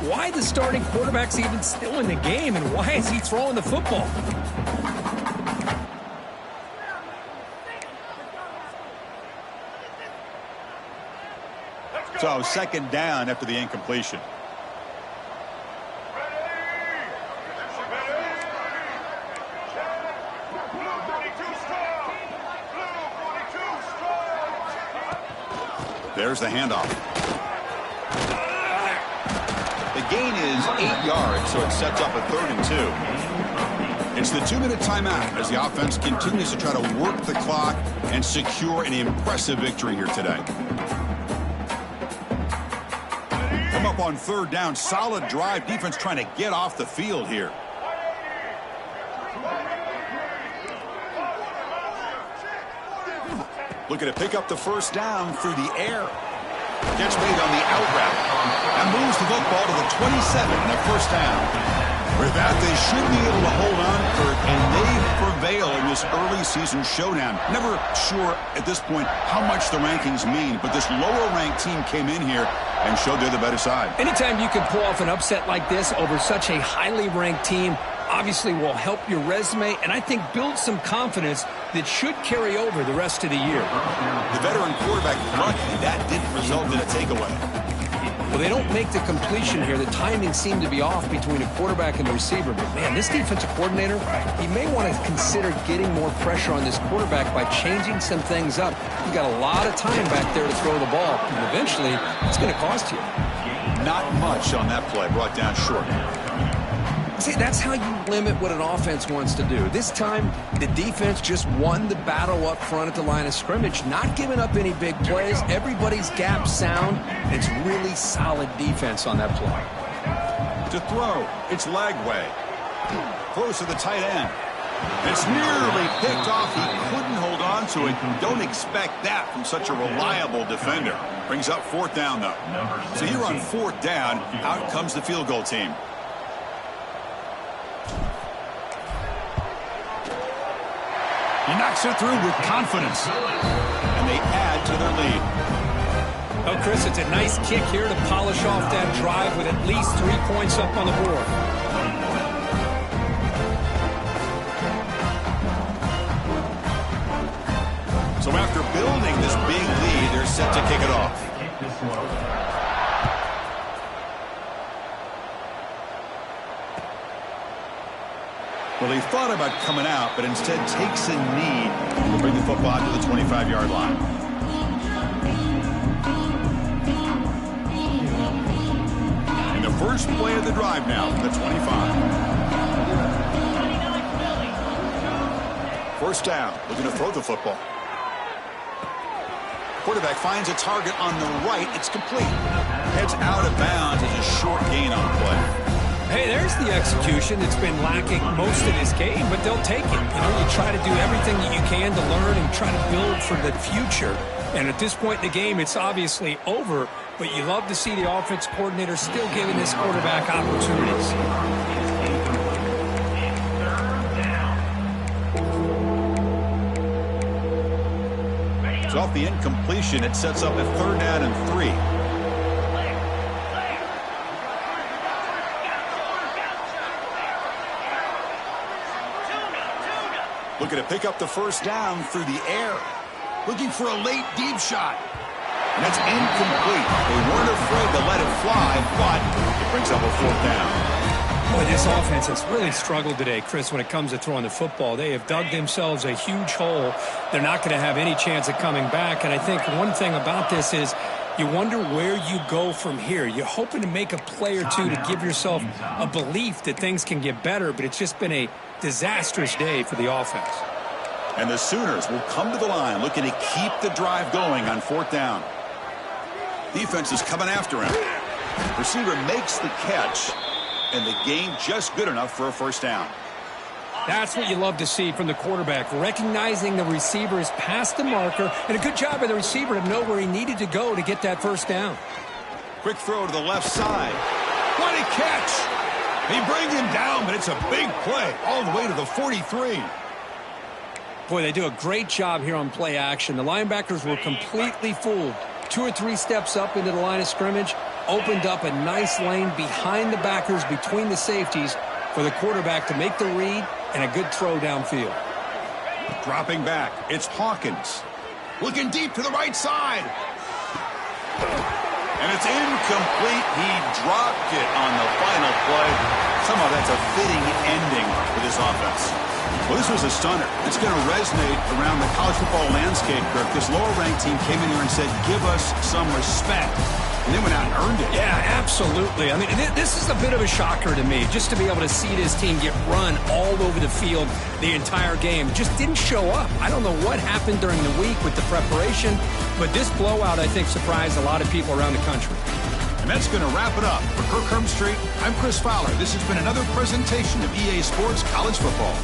why the starting quarterback's even still in the game and why is he throwing the football? So 2nd down after the incompletion. There's the handoff. The gain is 8 yards, so it sets up a 3rd and 2. It's the 2-minute timeout as the offense continues to try to work the clock and secure an impressive victory here today. Come up on 3rd down. Solid drive. Defense trying to get off the field here. Looking to pick up the 1st down through the air. Catch made on the out route. And moves the football to the 27 and a 1st down. With that, they should be able to hold on, Kurt, and they prevail in this early season showdown. Never sure at this point how much the rankings mean, but this lower-ranked team came in here and showed they're the better side. Anytime you can pull off an upset like this over such a highly ranked team, obviously will help your resume and I think build some confidence that should carry over the rest of the year. The veteran quarterback lucky that didn't result in a takeaway. Well, they don't make the completion here. The timing seemed to be off between a quarterback and the receiver. But, man, this defensive coordinator, he may want to consider getting more pressure on this quarterback by changing some things up. You've got a lot of time back there to throw the ball, and eventually it's going to cost you. Not much on that play, brought down short. See, that's how you limit what an offense wants to do. This time, the defense just won the battle up front at the line of scrimmage, not giving up any big plays. Everybody's gap sound. It's really solid defense on that play. To throw, it's Lagway. Throws to the tight end. It's nearly picked off. He couldn't hold on to it. Don't expect that from such a reliable defender. Brings up 4th down, though. So here on 4th down, out comes the field goal team. He knocks it through with confidence. And they add to their lead. Oh, Chris, it's a nice kick here to polish off that drive with at least 3 points up on the board. So after building this big lead, they're set to kick it off. Well, he thought about coming out, but instead takes a knee to bring the football out to the 25-yard line. And the first play of the drive now from the 25. 1st down, looking to throw the football. Quarterback finds a target on the right. It's complete. Heads out of bounds as a short gain on the play. Hey, there's is the execution that's been lacking most of this game, but they'll take it. You know, you try to do everything that you can to learn and try to build for the future. And at this point in the game, it's obviously over, but you love to see the offense coordinator still giving this quarterback opportunities. So off the incompletion, it sets up a 3rd down and 3. Looking to pick up the 1st down through the air. Looking for a late deep shot. And that's incomplete. They weren't afraid to let it fly, but it brings up a 4th down. Boy, this offense has really struggled today, Chris, when it comes to throwing the football. They have dug themselves a huge hole. They're not going to have any chance of coming back. And I think one thing about this is you wonder where you go from here. You're hoping to make a play or two to give yourself a belief that things can get better, but it's just been a disastrous day for the offense. And the Sooners will come to the line looking to keep the drive going on 4th down. Defense is coming after him. Receiver makes the catch, and the gain just good enough for a 1st down. That's what you love to see from the quarterback, recognizing the receiver is past the marker, and a good job by the receiver to know where he needed to go to get that 1st down. Quick throw to the left side. What a catch! He brings him down, but it's a big play all the way to the 43. Boy, they do a great job here on play action. The linebackers were completely fooled. 2 or 3 steps up into the line of scrimmage, opened up a nice lane behind the backers, between the safeties, for the quarterback to make the read and a good throw downfield. Dropping back, it's Hawkins. Looking deep to the right side. And it's incomplete. He dropped it on the final play. Somehow that's a fitting ending for this offense. Well, this was a stunner. It's going to resonate around the college football landscape, Kirk. This lower-ranked team came in here and said, give us some respect. And they went out and earned it. Yeah, absolutely. I mean, this is a bit of a shocker to me, just to be able to see this team get run all over the field the entire game. Just didn't show up. I don't know what happened during the week with the preparation, but this blowout, I think, surprised a lot of people around the country. And that's going to wrap it up. For Kirk Hermstreet, I'm Chris Fowler. This has been another presentation of EA Sports College Football.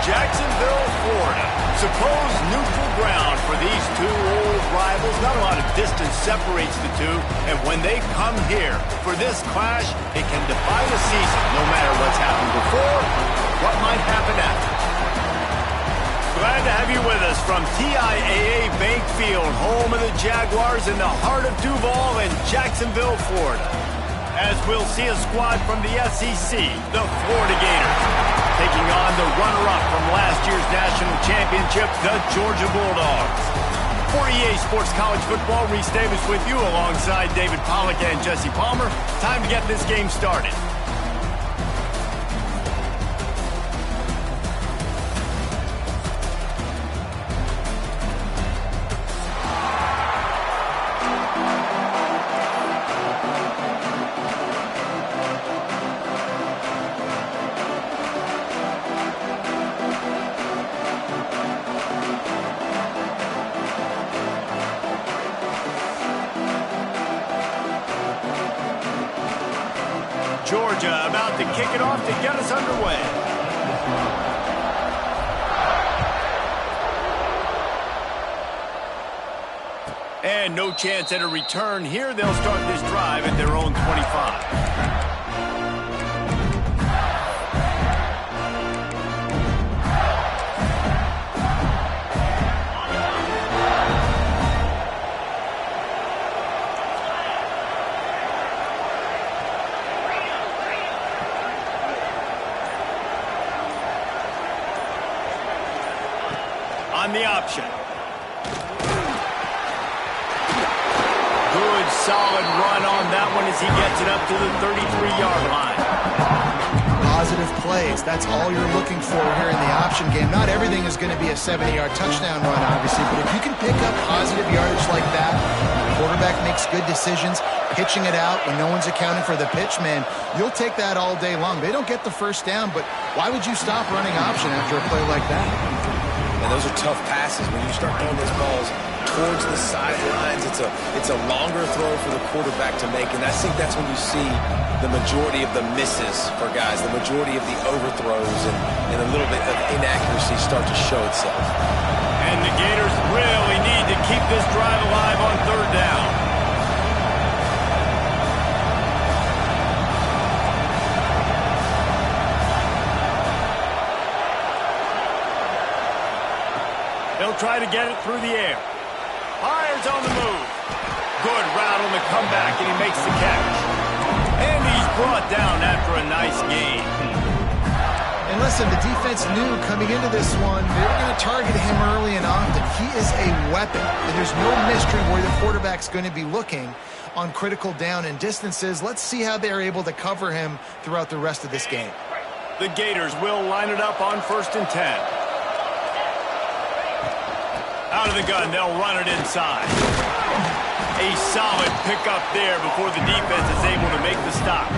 Jacksonville, Florida. Supposed neutral ground for these two old rivals. Not a lot of distance separates the two. And when they come here for this clash, it can define a season, no matter what's happened before or what might happen after. Glad to have you with us from TIAA Bank Field, home of the Jaguars in the heart of Duval and Jacksonville, Florida. As we'll see a squad from the SEC, the Florida Gators, taking on the runner-up from last year's national championship, the Georgia Bulldogs. For EA Sports College Football, Reese Davis with you alongside David Pollack and Jesse Palmer. Time to get this game started. Georgia about to kick it off to get us underway. And no chance at a return here. They'll start this drive at their own 25. On the option. Good, solid run on that one as he gets it up to the 33-yard line. Positive plays. That's all you're looking for here in the option game. Not everything is going to be a 70-yard touchdown run, obviously, but if you can pick up positive yardage like that, the quarterback makes good decisions, pitching it out when no one's accounting for the pitch, man, you'll take that all day long. They don't get the first down, but why would you stop running option after a play like that? And those are tough passes when you start throwing those balls towards the sidelines. It's a longer throw for the quarterback to make, and I think that's when you see the majority of the misses for guys, the majority of the overthrows and a little bit of inaccuracy start to show itself. And the Gators really need to keep this drive alive on third down. They'll try to get it through the air. Fires on the move. Good route on the comeback, and he makes the catch. And he's brought down after a nice gain. And listen, the defense knew coming into this one, they were going to target him early and often. He is a weapon, and there's no mystery where the quarterback's going to be looking. on critical down and distances. Let's see how they're able to cover him throughout the rest of this game. The Gators will line it up on 1st and 10. Out of the gun, they'll run it inside. A solid pickup there before the defense is able to make the stop.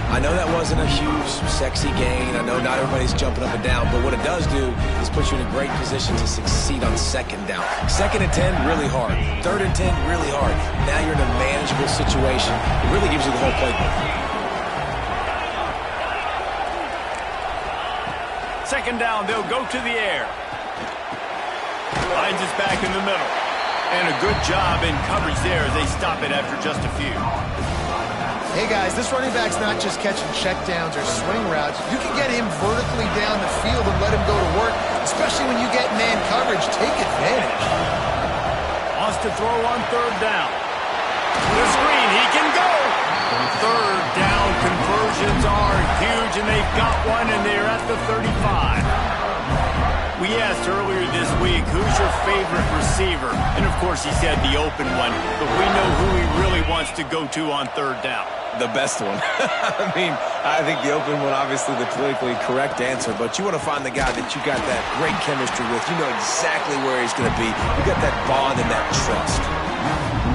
I know that wasn't a huge, sexy gain. I know not everybody's jumping up and down, but what it does do is put you in a great position to succeed on 2nd down. 2nd and 10, really hard. 3rd and 10, really hard. Now you're in a manageable situation. It really gives you the whole playbook. 2nd down, they'll go to the air. Finds his back in the middle. And a good job in coverage there as they stop it after just a few. Hey guys, this running back's not just catching checkdowns or swing routes. You can get him vertically down the field and let him go to work, especially when you get man coverage. Take advantage. Wants to throw on 3rd down. The screen, he can go. 3rd down conversions are huge, and they've got one, and they're at the 35. We asked earlier this week, who's your favorite receiver? And, of course, he said the open one, but we know who he really wants to go to on 3rd down. The best one. I mean, I think the open one, obviously the politically correct answer, but you want to find the guy that you got that great chemistry with. You know exactly where he's going to be. You got that bond and that trust.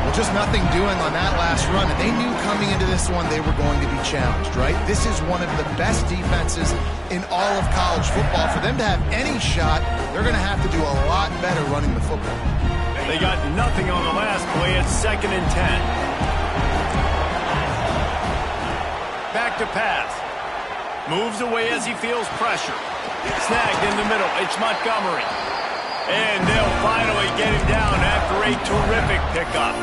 Well, just nothing doing on that last run, and they knew coming into this one they were going to be challenged, right? This is one of the best defenses in all of college football. For them to have any shot, they're going to have to do a lot better running the football. They got nothing on the last play. It's 2nd and 10. Back to pass. Moves away as he feels pressure. Snagged in the middle. It's Montgomery. And they'll finally get him down after a terrific pickup.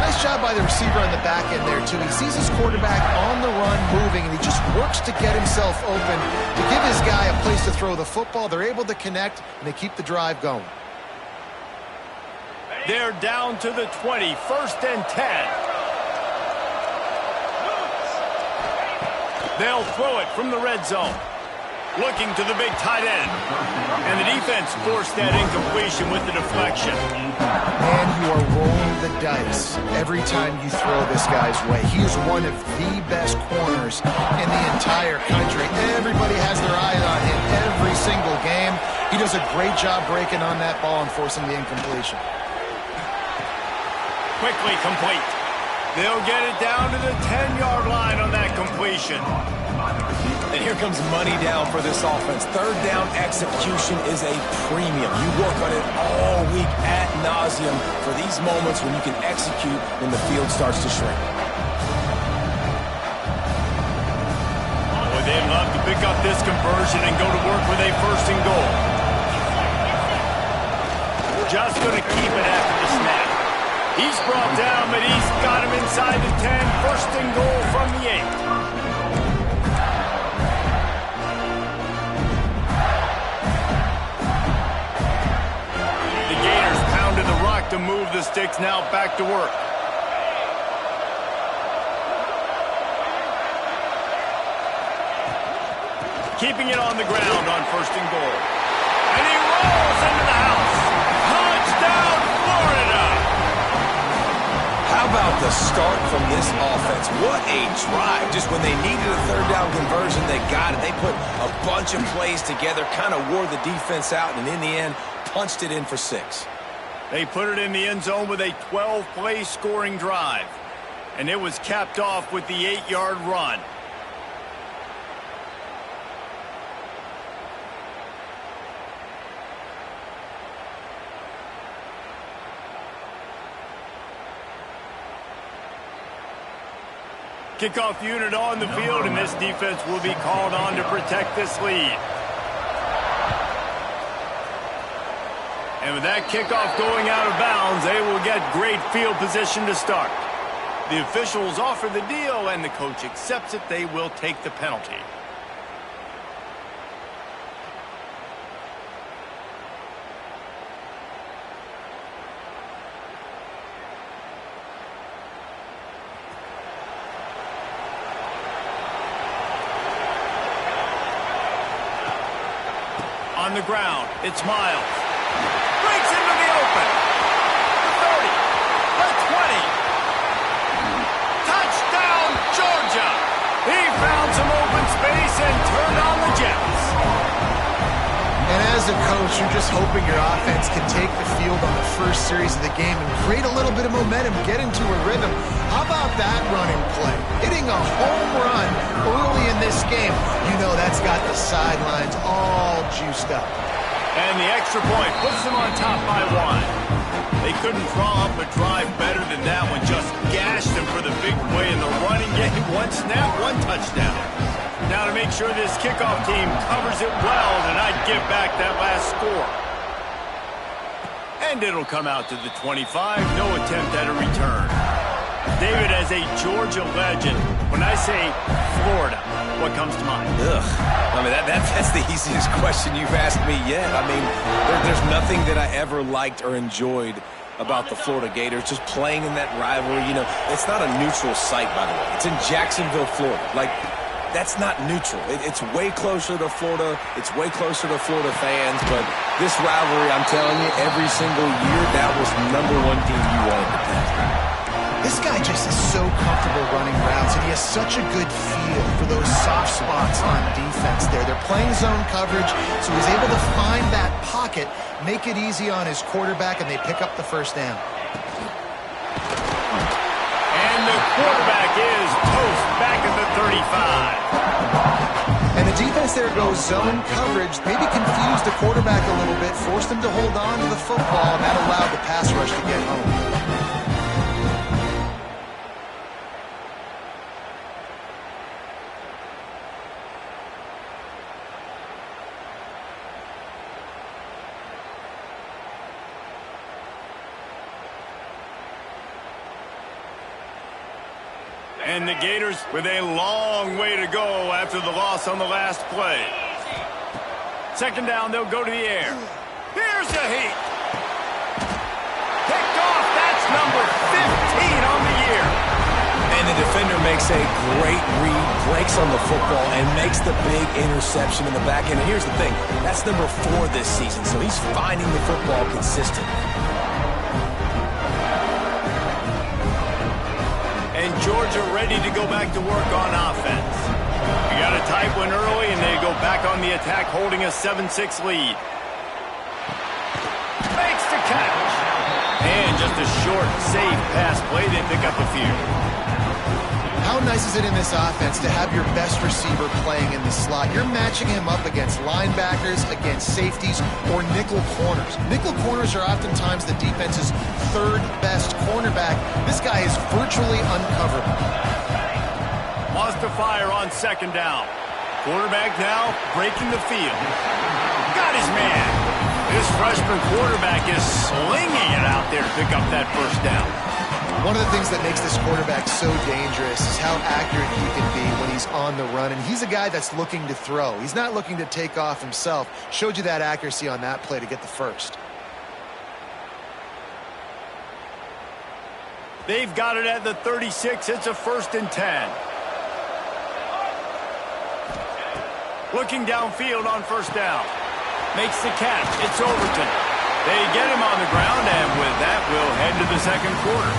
Nice job by the receiver on the back end there, too. He sees his quarterback on the run moving, and he just works to get himself open to give his guy a place to throw the football. They're able to connect, and they keep the drive going. They're down to the 20. 1st and 10. They'll throw it from the red zone. Looking to the big tight end. And the defense forced that incompletion with the deflection. Man, you are rolling the dice every time you throw this guy's way. He is one of the best corners in the entire country. Everybody has their eyes on him every single game. He does a great job breaking on that ball and forcing the incompletion. Quickly complete. They'll get it down to the 10-yard line on that completion. And here comes money down for this offense. 3rd down execution is a premium. You work on it all week ad nauseum for these moments when you can execute when the field starts to shrink. Boy, they'd love to pick up this conversion and go to work with a 1st and goal. Just going to keep it after the snap. He's brought down, but he's got him inside the 10. 1st and goal from the 8. The Gators pounded the rock to move the sticks. Now back to work. Keeping it on the ground on 1st and goal. And he rolls into the house. Touchdown, Florida! How about the start from this offense? What a drive. Just when they needed a 3rd down conversion, they got it. They put a bunch of plays together, kind of wore the defense out, and in the end, punched it in for 6. They put it in the end zone with a 12-play scoring drive. And it was capped off with the 8-yard run. Kickoff unit on the field, and this defense will be called on to protect this lead. And with that kickoff going out of bounds, they will get great field position to start. The officials offer the deal, and the coach accepts it. They will take the penalty. On the ground, it's Miles. Breaks into the open. The 30, the 20. a coach, you're just hoping your offense can take the field on the first series of the game and create a little bit of momentum, get into a rhythm. How about that running play? Hitting a home run early in this game. You know that's got the sidelines all juiced up. And the extra point puts them on top by 1. They couldn't draw up a drive better than that one. Just gashed them for the big play in the running game. 1 snap, 1 touchdown. Now to make sure this kickoff team covers it well, and I'd give back that last score. And it'll come out to the 25. No attempt at a return. David, as a Georgia legend, when I say Florida, what comes to mind? Ugh. I mean, that's the easiest question you've asked me yet. I mean, there's nothing that I ever liked or enjoyed about the Florida Gators, just playing in that rivalry. You know, it's not a neutral site, by the way. It's in Jacksonville, Florida. Like, that's not neutral. It's way closer to Florida. It's way closer to Florida fans. But this rivalry, I'm telling you, every single year, that was #1 team you wanted to play. This guy just is so comfortable running routes, and he has such a good feel for those soft spots on defense there. They're playing zone coverage, so he's able to find that pocket, make it easy on his quarterback, and they pick up the first down. And the quarterback is toast back at the 35. And the defense there goes zone coverage, maybe confused the quarterback a little bit, forced him to hold on to the football, and that allowed the pass rush to get home. And the Gators with a long way to go after the loss on the last play. Second down, they'll go to the air. Here's a heat. Picked off, that's number 15 on the year. And the defender makes a great read, breaks on the football, and makes the big interception in the back end. And here's the thing, that's number 4 this season, so he's finding the football consistently. And Georgia ready to go back to work on offense. We got a tight one early, and they go back on the attack, holding a 7-6 lead. Makes the catch. And just a short, safe pass play. They pick up a few. How nice is it in this offense to have your best receiver playing in the slot? You're matching him up against linebackers, against safeties, or nickel corners. Nickel corners are oftentimes the defense's 3rd best cornerback. This guy is virtually uncoverable. Lost to fire on second down. Quarterback now breaking the field. Got his man. This freshman quarterback is slinging it out there to pick up that first down. One of the things that makes this quarterback so dangerous is how accurate he can be when he's on the run. And he's a guy that's looking to throw. He's not looking to take off himself. Showed you that accuracy on that play to get the first. They've got it at the 36. It's a 1st and 10. Looking downfield on first down. Makes the catch. It's Overton. They get him on the ground, and with that, we'll head to the second quarter.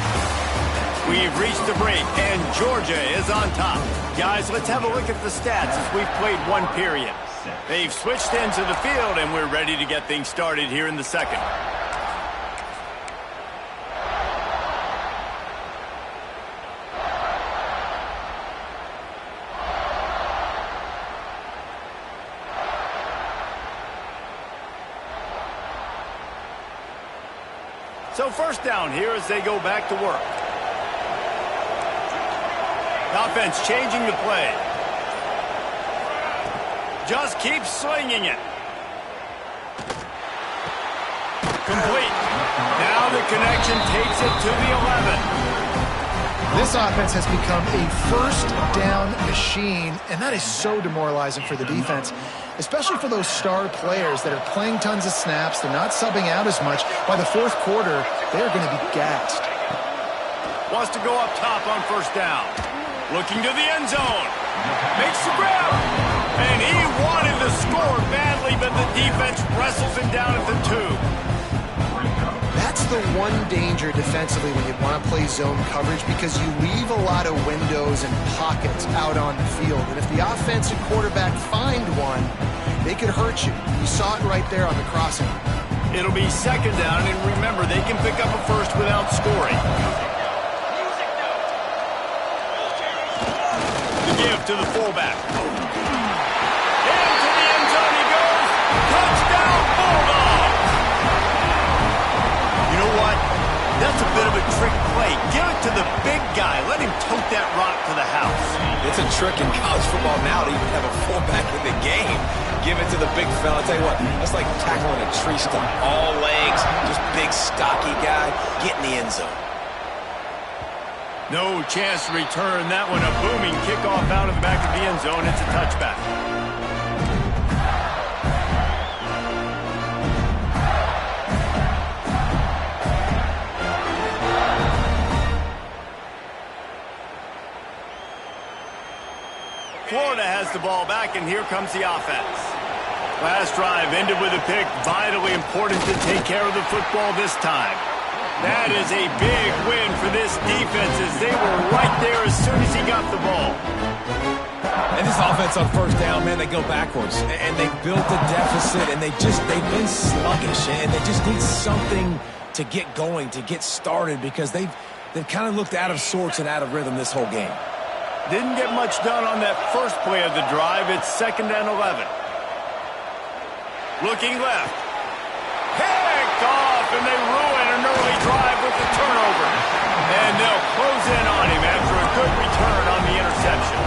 We've reached the break, and Georgia is on top. Guys, let's have a look at the stats as we've played 1 period. They've switched into the field, and we're ready to get things started here in the second. So first down here as they go back to work. Offense changing the play. Just keep slinging it. Complete. Now the connection takes it to the 11. This offense has become a first down machine, and that is so demoralizing for the defense, especially for those star players that are playing tons of snaps. They're not subbing out as much. By the 4th quarter, they're going to be gassed. Wants to go up top on first down. Looking to the end zone. Makes the grab. And he wanted to score badly, but the defense wrestles him down at the 2. That's the one danger defensively when you want to play zone coverage, because you leave a lot of windows and pockets out on the field. And if the offensive quarterback find one, they could hurt you. You saw it right there on the crossing. It'll be second down, and remember, they can pick up a first without scoring. The give to the fullback. Into the end zone he goes. Touchdown, Bulldogs! You know what? That's a bit of a trick play. Give it to the big guy. Let him tote that rock to the house. It's a trick in college football now to even have a fullback in the game. Give it to the big fella. I'll tell you what, that's like tackling a tree stump. All legs, just big, stocky guy. Get in the end zone. No chance to return that one. A booming kickoff out of the back of the end zone. It's a touchback. Florida has the ball back, and here comes the offense. Last drive ended with a pick. Vitally important to take care of the football this time. That is a big win for this defense, as they were right there as soon as he got the ball. And this offense on first down, man, they go backwards. And they built a deficit, and they've been sluggish. And they just need something to get going, to get started, because they've kind of looked out of sorts and out of rhythm this whole game. Didn't get much done on that first play of the drive. It's 2nd and 11. Looking left. Picked off, and they ruin an early drive with the turnover. And they'll close in on him after a good return on the interception.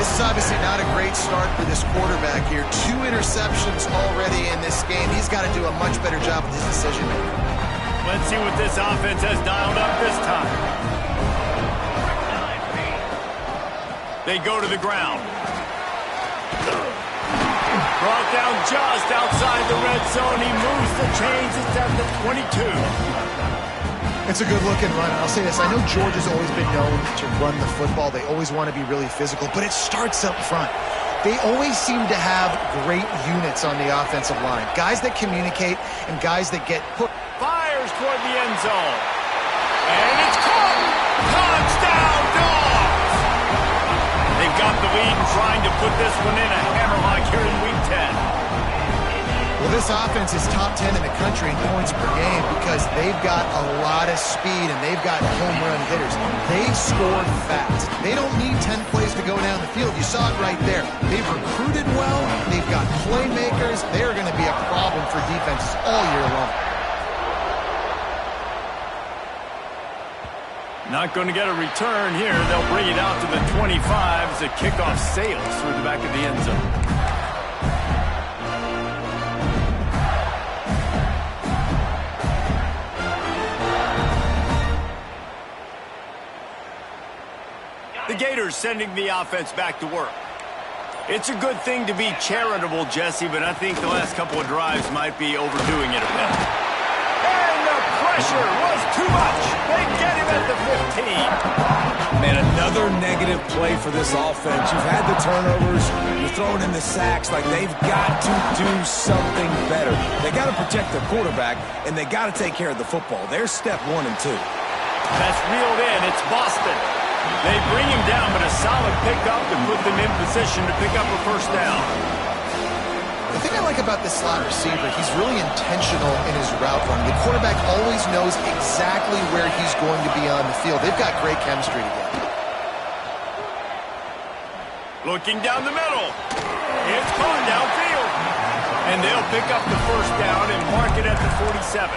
This is obviously not a great start for this quarterback here. 2 interceptions already in this game. He's got to do a much better job with his decision-making. Let's see what this offense has dialed up this time. They go to the ground. Brought down just outside the red zone. He moves the chains. It's at the 22. It's a good-looking run. I'll say this. I know Georgia's always been known to run the football. They always want to be really physical, but it starts up front. They always seem to have great units on the offensive line. Guys that communicate and guys that get put. Fires toward the end zone. And it's caught. Touchdown, Dogs! They've got the lead and trying to put this one in a hammerlock here in Week 10. Well, this offense is top 10 in the country in points per game because they've got a lot of speed and they've got home run hitters. They scored fast. They don't need 10 plays to go down the field. You saw it right there. They've recruited well. They've got playmakers. They're going to be a problem for defenses all year long. Not going to get a return here. They'll bring it out to the 25 as the kickoff sails through the back of the end zone. The Gators sending the offense back to work. It's a good thing to be charitable, Jesse, but I think the last couple of drives might be overdoing it a bit. And the pressure was too much. They get him at the 15. Man, another negative play for this offense. You've had the turnovers. You're throwing in the sacks. Like, they've got to do something better. They got to protect their quarterback, and they got to take care of the football. There's step 1 and 2. That's reeled in. It's Boston. They bring him down, but a solid pickup to put them in position to pick up a first down. The thing I like about this slot receiver, he's really intentional in his route run. The quarterback always knows exactly where he's going to be on the field. They've got great chemistry together. Looking down the middle. It's caught downfield. And they'll pick up the first down and mark it at the 47.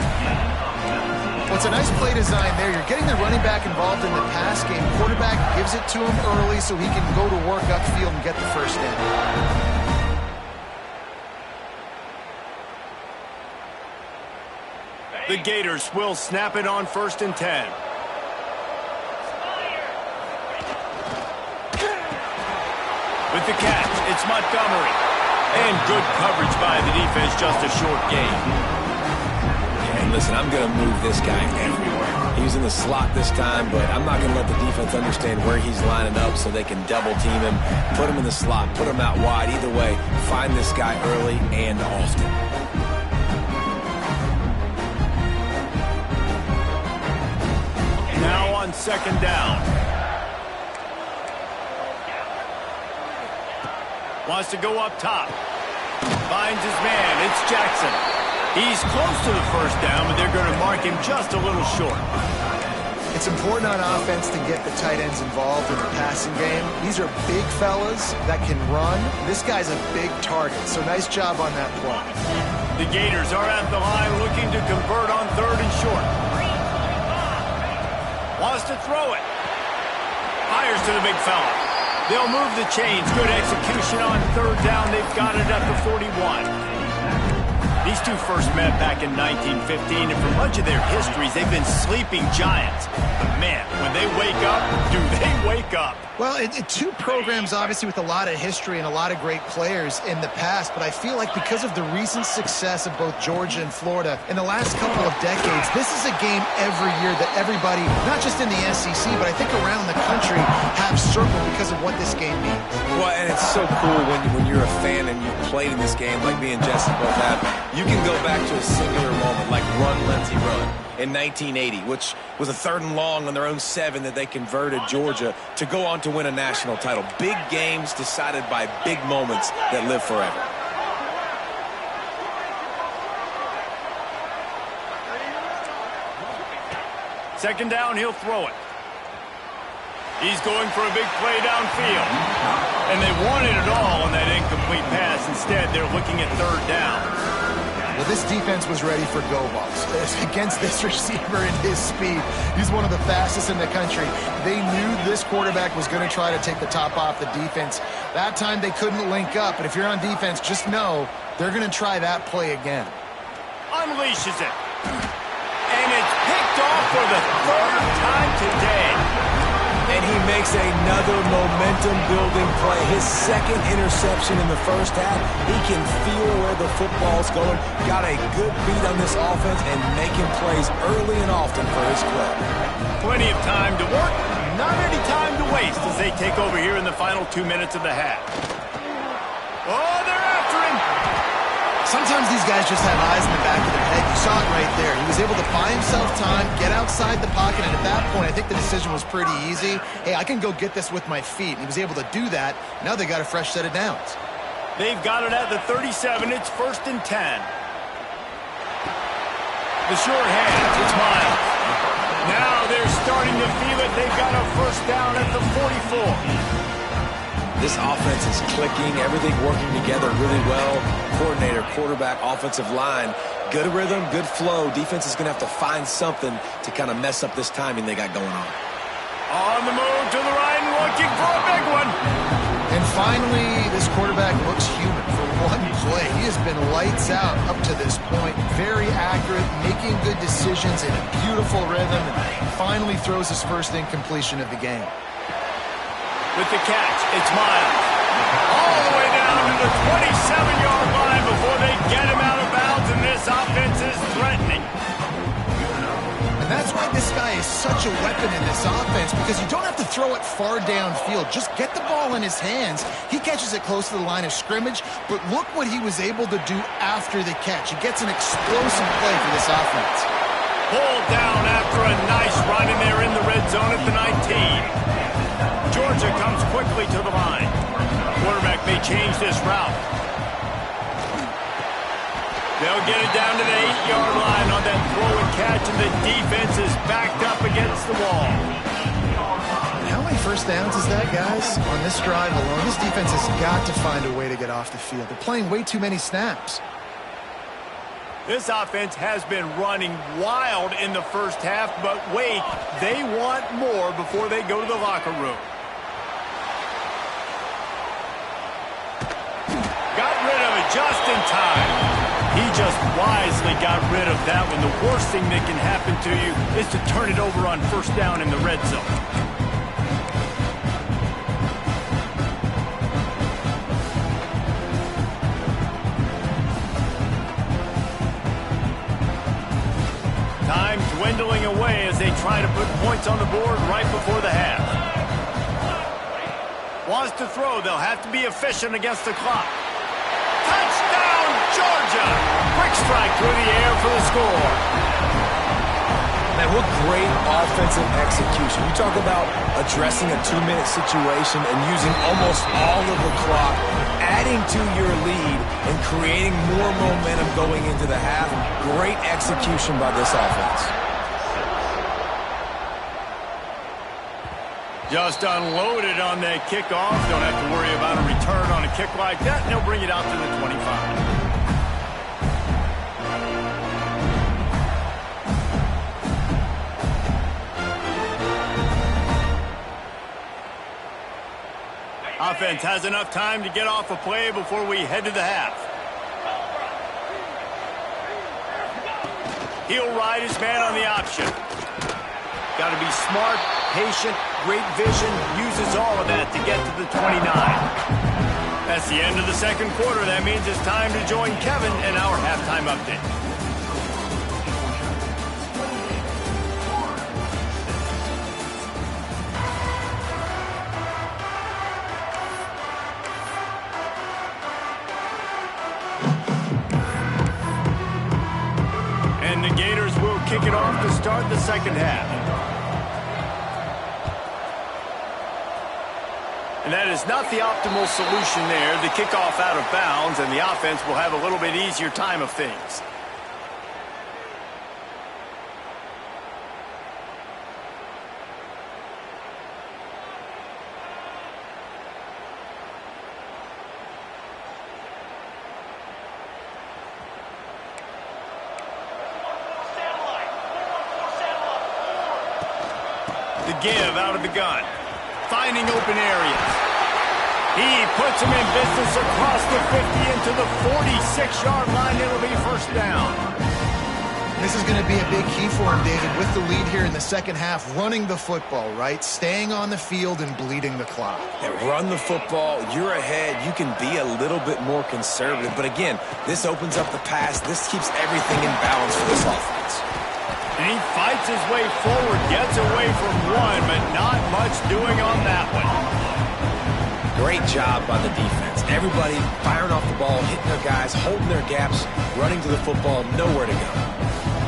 Well, it's a nice play design there. You're getting the running back involved in the pass game. Quarterback gives it to him early so he can go to work upfield and get the first down. The Gators will snap it on 1st and 10. With the catch, it's Montgomery. And good coverage by the defense, just a short gain. And listen, I'm going to move this guy everywhere. He's in the slot this time, but I'm not going to let the defense understand where he's lining up so they can double team him, put him in the slot, put him out wide. Either way, find this guy early and often. on second down. Wants to go up top. Finds his man. It's Jackson. He's close to the first down, but they're going to mark him just a little short. It's important on offense to get the tight ends involved in the passing game. These are big fellas that can run. This guy's a big target, so nice job on that play. The Gators are at the line looking to convert on third and short. Wants to throw it. Fires to the big fella. They'll move the chains. Good execution on third down. They've got it at the 41. These two first met back in 1915, and for much of their histories, they've been sleeping giants. But man, when they wake up, do they wake up? Well, two programs, obviously, with a lot of history and a lot of great players in the past, but I feel like because of the recent success of both Georgia and Florida in the last couple of decades, this is a game every year that everybody, not just in the SEC, but I think around the country, have circled because of what this game means. Well, and it's so cool when you're a fan and you've played in this game like me and Jesse both have. You can go back to a singular moment like Run, Lindsey, Run in 1980, which was a 3rd and long on their own 7 that they converted Georgia to go on to win a national title. Big games decided by big moments that live forever. Second down, he'll throw it. He's going for a big play downfield. And they wanted it all on that incomplete pass. Instead, they're looking at third down. Well, this defense was ready for go balls. Against this receiver and his speed, he's one of the fastest in the country. They knew this quarterback was going to try to take the top off the defense. That time they couldn't link up, but if you're on defense, just know they're going to try that play again. Unleashes it. And it's picked off for the 3rd time today. And he makes another momentum-building play. His 2nd interception in the first half. He can feel where the football's going. Got a good beat on this offense and making plays early and often for his club. Plenty of time to work, not any time to waste as they take over here in the final 2 minutes of the half. Oh, they're after him. Sometimes these guys just have eyes in the back of their head. You saw it right there. He was able to buy himself time, get outside the pocket, and at that point, I think the decision was pretty easy. Hey, I can go get this with my feet. And he was able to do that. Now they got a fresh set of downs. They've got it at the 37. It's 1st and 10. The short hands. It's Miles. Now they're starting to feel it. They've got a first down at the 44. This offense is clicking, everything working together really well. Coordinator, quarterback, offensive line, good rhythm, good flow. Defense is going to have to find something to kind of mess up this timing they got going on. On the move to the right, looking for a big one. And finally, this quarterback looks human for one play. He has been lights out up to this point. Very accurate, making good decisions in a beautiful rhythm, and finally throws his first incompletion of the game. With the catch, it's Miles. All the way down to the 27-yard line before they get him out of bounds, and this offense is threatening. And that's why this guy is such a weapon in this offense, because you don't have to throw it far downfield. Just get the ball in his hands. He catches it close to the line of scrimmage, but look what he was able to do after the catch. He gets an explosive play for this offense. Pulled down after a nice run, and they're in the red zone at the 19. Georgia comes quickly to the line. Quarterback may change this route. They'll get it down to the 8-yard line on that throw and catch, and the defense is backed up against the wall. How many first downs is that, guys? On this drive alone, this defense has got to find a way to get off the field. They're playing way too many snaps. This offense has been running wild in the first half, but wait, they want more before they go to the locker room. Got rid of it just in time. He just wisely got rid of that one. The worst thing that can happen to you is to turn it over on first down in the red zone. Time dwindling away as they try to put points on the board right before the half. Wants to throw. They'll have to be efficient against the clock. Touchdown, Georgia! Quick strike through the air for the score. Man, what great offensive execution. You talk about addressing a 2-minute situation and using almost all of the clock, adding to your lead and creating more momentum going into the half. Great execution by this offense. Just unloaded on that kickoff. Don't have to worry about a return on a kick like that. And they'll bring it out to the 25. Offense has enough time to get off a play before we head to the half. He'll ride his man on the option. Got to be smart, patient, great vision, uses all of that to get to the 29. That's the end of the second quarter. That means it's time to join Kevin in our halftime update. And the Gators will kick it off to start the second half. And that is not the optimal solution there. The kickoff out of bounds, and the offense will have a little bit easier time of things. The give out of the gun. Finding open areas. He puts him in business across the 50 into the 46-yard line. It'll be first down. This is going to be a big key for him, David, with the lead here in the second half, running the football, right? Staying on the field and bleeding the clock. And run the football, you're ahead, you can be a little bit more conservative. But again, this opens up the pass. This keeps everything in balance for this offense. And he fights his way forward, gets away from one, but not much doing on that one. Great job by the defense. Everybody firing off the ball, hitting their guys, holding their gaps, running to the football, nowhere to go.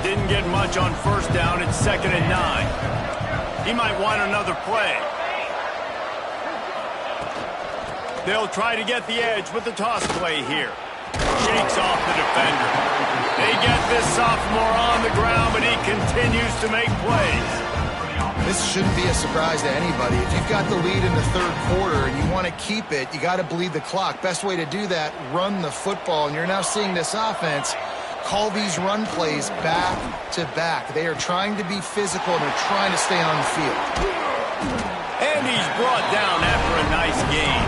Didn't get much on first down. It's 2nd and 9. He might want another play. They'll try to get the edge with the toss play here. Shakes off the defender. They get this sophomore on the ground, but he continues to make plays. This shouldn't be a surprise to anybody. If you've got the lead in the third quarter and you want to keep it, you got to bleed the clock. Best way to do that, run the football. And you're now seeing this offense call these run plays back to back. They are trying to be physical and they're trying to stay on the field. And he's brought down after a nice game.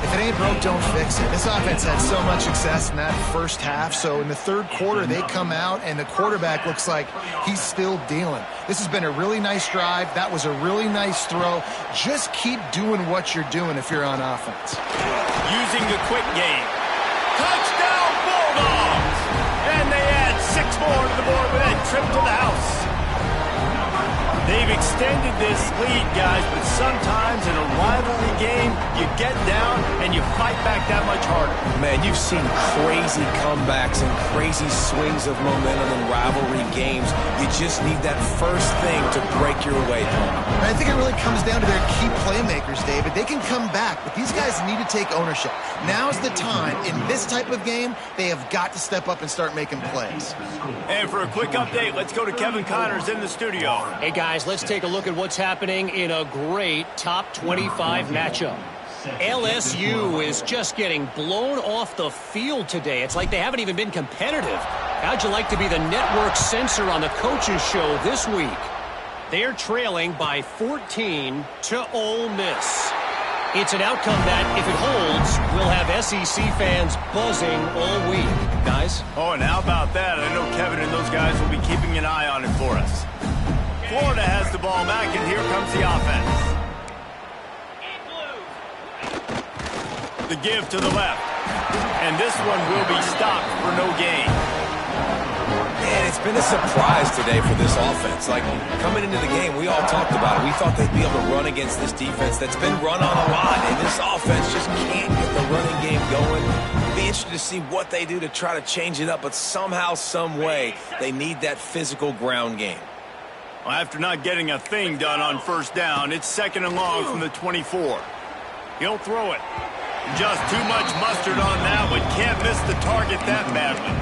If it ain't broke, don't fix it. This offense had so much success in that first half, so in the third quarter, they come out, and the quarterback looks like he's still dealing. This has been a really nice drive. That was a really nice throw. Just keep doing what you're doing if you're on offense. Using the quick game. Touchdown, Bulldogs! And they add 6 more to the board with that trip to the house. They've extended this lead, guys, but sometimes in a rivalry game, you get down and you fight back that much harder. Man, you've seen crazy comebacks and crazy swings of momentum in rivalry games. You just need that first thing to break your way through. And I think it really comes down to their key playmakers, David. They can come back, but these guys need to take ownership. Now's the time. In this type of game, they have got to step up and start making plays. And for a quick update, let's go to Kevin Connors in the studio. Hey, guys, let's take a look at what's happening in a great top 25 matchup. LSU is just getting blown off the field today. It's like they haven't even been competitive. How'd you like to be the network censor on the coaches show this week? They're trailing by 14 to Ole Miss. It's an outcome that, if it holds, will have SEC fans buzzing all week. Guys? Oh, and how about that? I know Kevin and those guys will be keeping an eye on it for us. Florida has the ball back, and here comes the offense. The give to the left. And this one will be stopped for no gain. And it's been a surprise today for this offense. Like, coming into the game, we all talked about it. We thought they'd be able to run against this defense that's been run on a lot, and this offense just can't get the running game going. Be interested to see what they do to try to change it up, but somehow, some way, they need that physical ground game. Well, after not getting a thing done on first down, it's 2nd and long from the 24. He'll throw it. Just too much mustard on that one. Can't miss the target that badly.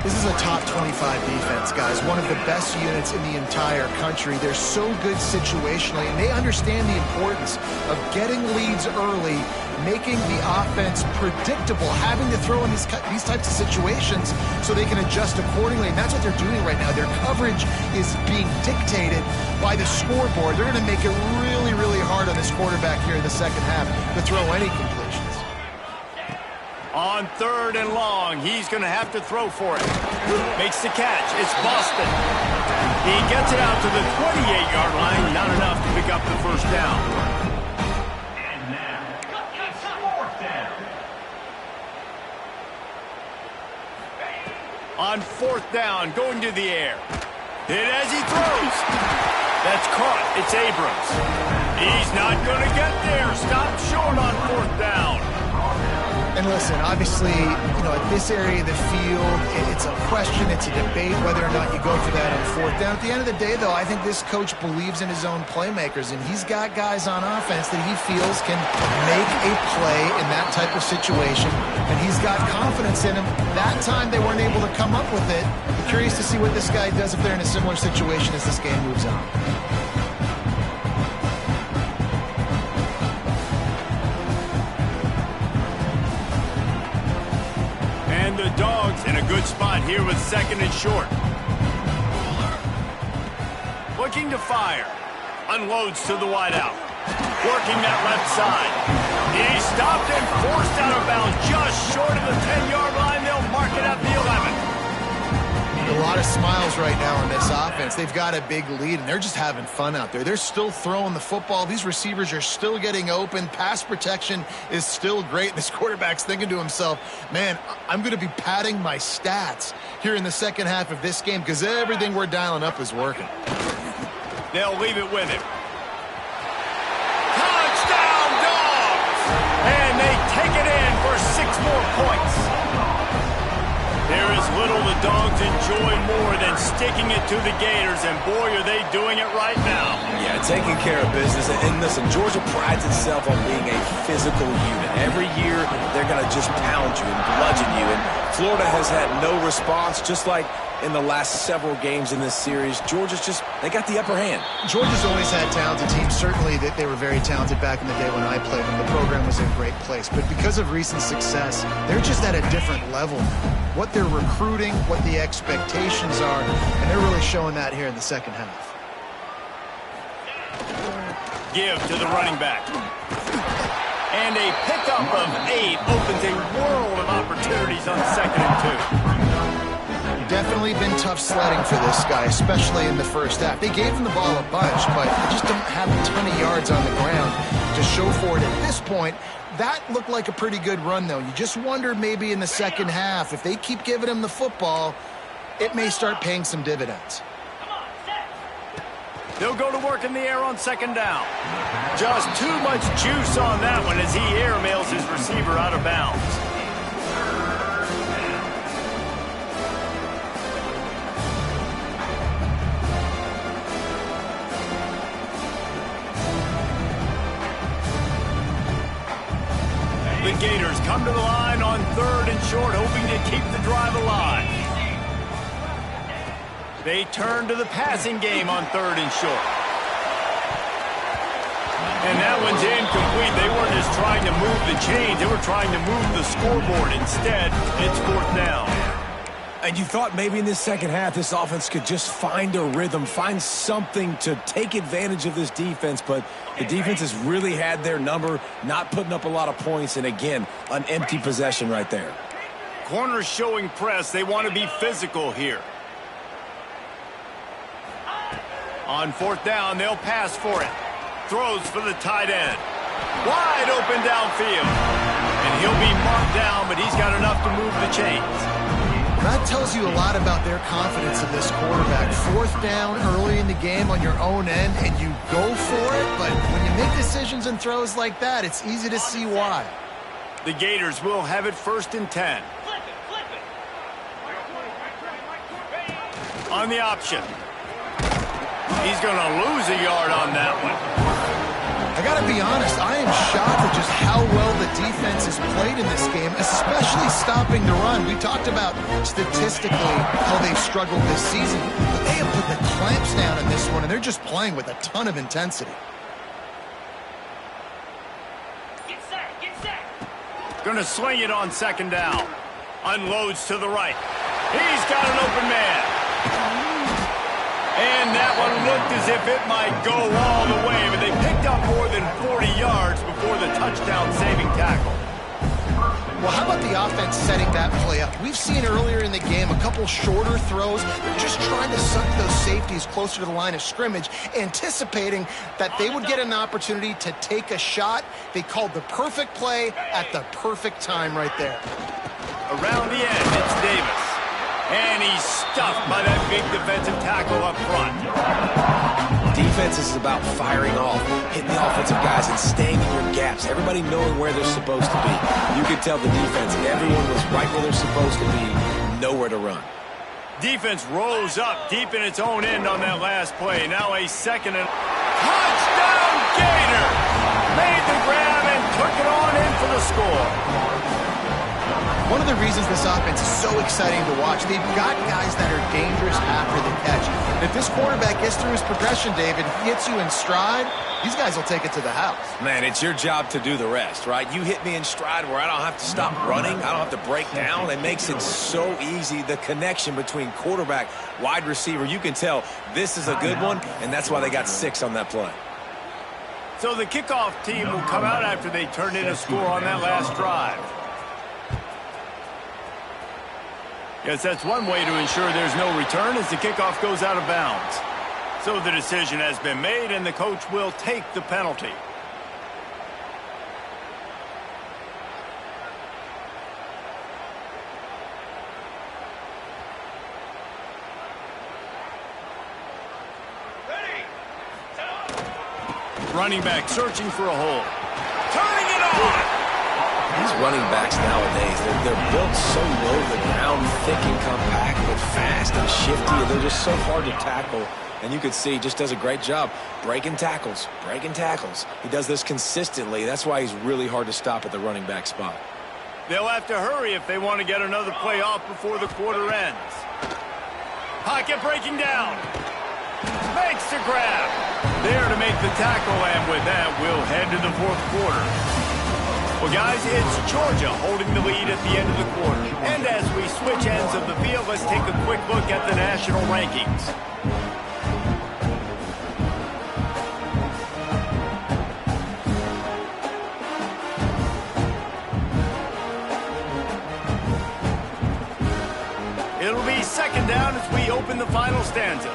This is a top 25 defense, guys. One of the best units in the entire country. They're so good situationally, and they understand the importance of getting leads early, making the offense predictable, having to throw in these types of situations so they can adjust accordingly. And that's what they're doing right now. Their coverage is being dictated by the scoreboard. They're going to make it really, really hard on this quarterback here in the second half to throw any completions. On 3rd and long, he's going to have to throw for it. Makes the catch. It's Boston. He gets it out to the 28-yard line. Not enough to pick up the first down. And now, it's 4th down. On 4th down, going to the air. Hit as he throws. That's caught. It's Abrams. He's not going to get there. Stop short on 4th down. And listen, obviously, at this area of the field, it's a question, it's a debate whether or not you go for that on 4th down. At the end of the day, though, I think this coach believes in his own playmakers, and he's got guys on offense that he feels can make a play in that type of situation, and he's got confidence in him. That time, they weren't able to come up with it. I'm curious to see what this guy does if they're in a similar situation as this game moves on. The Dogs in a good spot here with 2nd and short. Looking to fire. Unloads to the wideout. Working that left side. He's stopped and forced out of bounds just short of the 10-yard line. They'll mark it at the 11. A lot of smiles right now on this offense. They've got a big lead, and they're just having fun out there. They're still throwing the football. These receivers are still getting open. Pass protection is still great. This quarterback's thinking to himself, man, I'm going to be padding my stats here in the second half of this game because everything we're dialing up is working. They'll leave it with him. Touchdown, Dogs! And they take it in for 6 more points. There is little the Dogs enjoy more than sticking it to the Gators, and boy, are they doing it right now. Yeah, taking care of business. And listen, Georgia prides itself on being a physical unit. Every year, they're going to just pound you and bludgeon you. And Florida has had no response, just like in the last several games in this series. Georgia's just, they got the upper hand. Georgia's always had talented teams. Certainly that they were very talented back in the day when I played them. The program was in a great place. But because of recent success, they're just at a different level. What they're recruiting, what the expectations are, and they're really showing that here in the second half. Give to the running back. And a pickup of 8 opens a world of opportunities on 2nd and 2. Definitely been tough sledding for this guy, especially in the first half. They gave him the ball a bunch, but they just don't have a ton of yards on the ground to show for it at this point. That looked like a pretty good run, though. You just wonder maybe in the second half, if they keep giving him the football, it may start paying some dividends. They'll go to work in the air on 2nd down. Just too much juice on that one as he airmails his receiver out of bounds. The Gators come to the line on 3rd and short, hoping to keep the drive alive. They turn to the passing game on 3rd and short. And that one's incomplete. They weren't just trying to move the chains. They were trying to move the scoreboard. Instead, it's 4th down. And you thought maybe in this second half, this offense could just find a rhythm, find something to take advantage of this defense. But the defense has really had their number, not putting up a lot of points. And again, an empty possession right there. Corners showing press. They want to be physical here. On 4th down, they'll pass for it. Throws for the tight end. Wide open downfield. And he'll be marked down, but he's got enough to move the chains. That tells you a lot about their confidence in this quarterback. 4th down early in the game on your own end, and you go for it, but when you make decisions and throws like that, it's easy to see why. The Gators will have it 1st and 10. On the option. He's going to lose a yard on that one. I got to be honest, I am shocked at just how well the defense has played in this game, especially stopping the run. We talked about statistically how they've struggled this season, but they have put the clamps down in this one, and they're just playing with a ton of intensity. Going to swing it on 2nd down. Unloads to the right. He's got an open man. And that one looked as if it might go all the way, but they picked up more than 40 yards before the touchdown-saving tackle. Well, how about the offense setting that play up? We've seen earlier in the game a couple shorter throws. They're just trying to suck those safeties closer to the line of scrimmage, anticipating that they would get an opportunity to take a shot. They called the perfect play at the perfect time right there. Around the end, it's Davis. And he's stuffed by that big defensive tackle up front. Defense is about firing off, hitting the offensive guys and staying in your gaps. Everybody knowing where they're supposed to be. You could tell the defense, everyone was right where they're supposed to be, nowhere to run. Defense rose up deep in its own end on that last play. Now a 2nd and... Touchdown Gator! Made the grab and took it on in for the score. One of the reasons this offense is so exciting to watch, they've got guys that are dangerous after the catch. And if this quarterback gets through his progression, David, hits you in stride, these guys will take it to the house. Man, it's your job to do the rest, right? You hit me in stride where I don't have to stop running. I don't have to break down. It makes it so easy, the connection between quarterback, wide receiver. You can tell this is a good one, and that's why they got 6 on that play. So the kickoff team will come out after they turn in a score on that last drive. Yes, that's one way to ensure there's no return as the kickoff goes out of bounds. So the decision has been made, and the coach will take the penalty. Running back searching for a hole. Turning it on! These running backs nowadays, they're built so low to the ground, thick and compact, but fast and shifty, and they're just so hard to tackle. And you can see he just does a great job breaking tackles, breaking tackles. He does this consistently. That's why he's really hard to stop at the running back spot. They'll have to hurry if they want to get another play off before the quarter ends. Pocket breaking down. Makes the grab. There to make the tackle, and with that, we'll head to the 4th quarter. Well, guys, it's Georgia holding the lead at the end of the quarter. And as we switch ends of the field, let's take a quick look at the national rankings. It'll be 2nd down as we open the final stanza.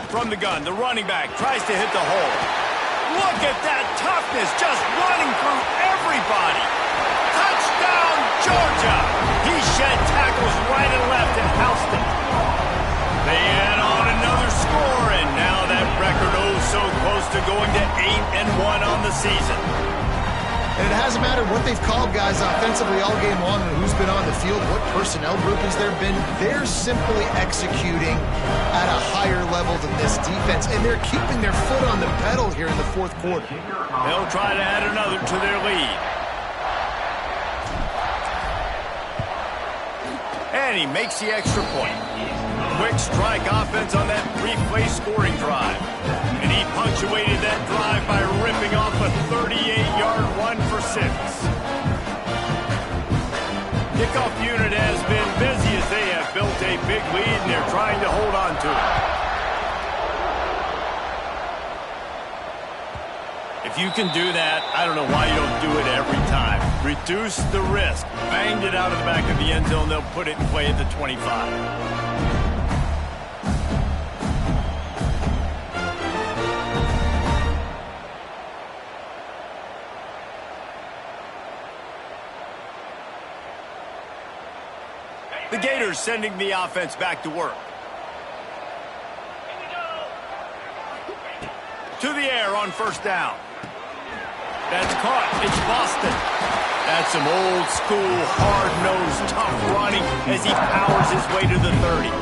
From the gun, the running back tries to hit the hole. Look at that toughness, just running through everybody. Touchdown, Georgia! He shed tackles right and left and housed it. They add on another score, and now that record so close to going to 8-1 on the season. And it hasn't mattered what they've called guys offensively all game long and who's been on the field, what personnel group has there been. They're simply executing at a higher level than this defense, and they're keeping their foot on the pedal here in the 4th quarter. They'll try to add another to their lead. And he makes the extra point. Quick strike offense on that 3-play scoring drive. And he punctuated that drive by ripping off a 38-yard run for 6. Kickoff unit has been busy as they have built a big lead, and they're trying to hold on to it. If you can do that, I don't know why you don't do it every time. Reduce the risk. Banged it out of the back of the end zone. They'll put it in play at the 25. sending the offense back to work. To the air on first down. That's caught. It's Boston. That's some old school, hard-nosed, tough running as he powers his way to the 30.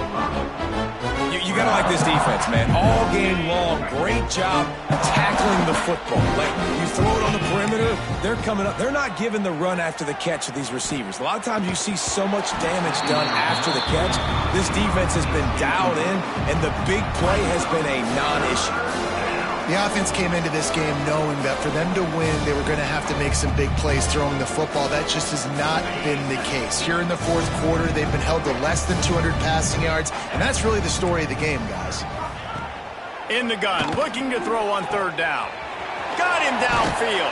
You got to like this defense, man. All game long, great job tackling the football. Like, you throw it on the perimeter, they're coming up. They're not giving the run after the catch to these receivers. A lot of times you see so much damage done after the catch. This defense has been dialed in, and the big play has been a non-issue. The offense came into this game knowing that for them to win, they were going to have to make some big plays throwing the football. That just has not been the case. Here in the fourth quarter, they've been held to less than 200 passing yards, and that's really the story of the game, guys. In the gun, looking to throw on third down. Got him downfield.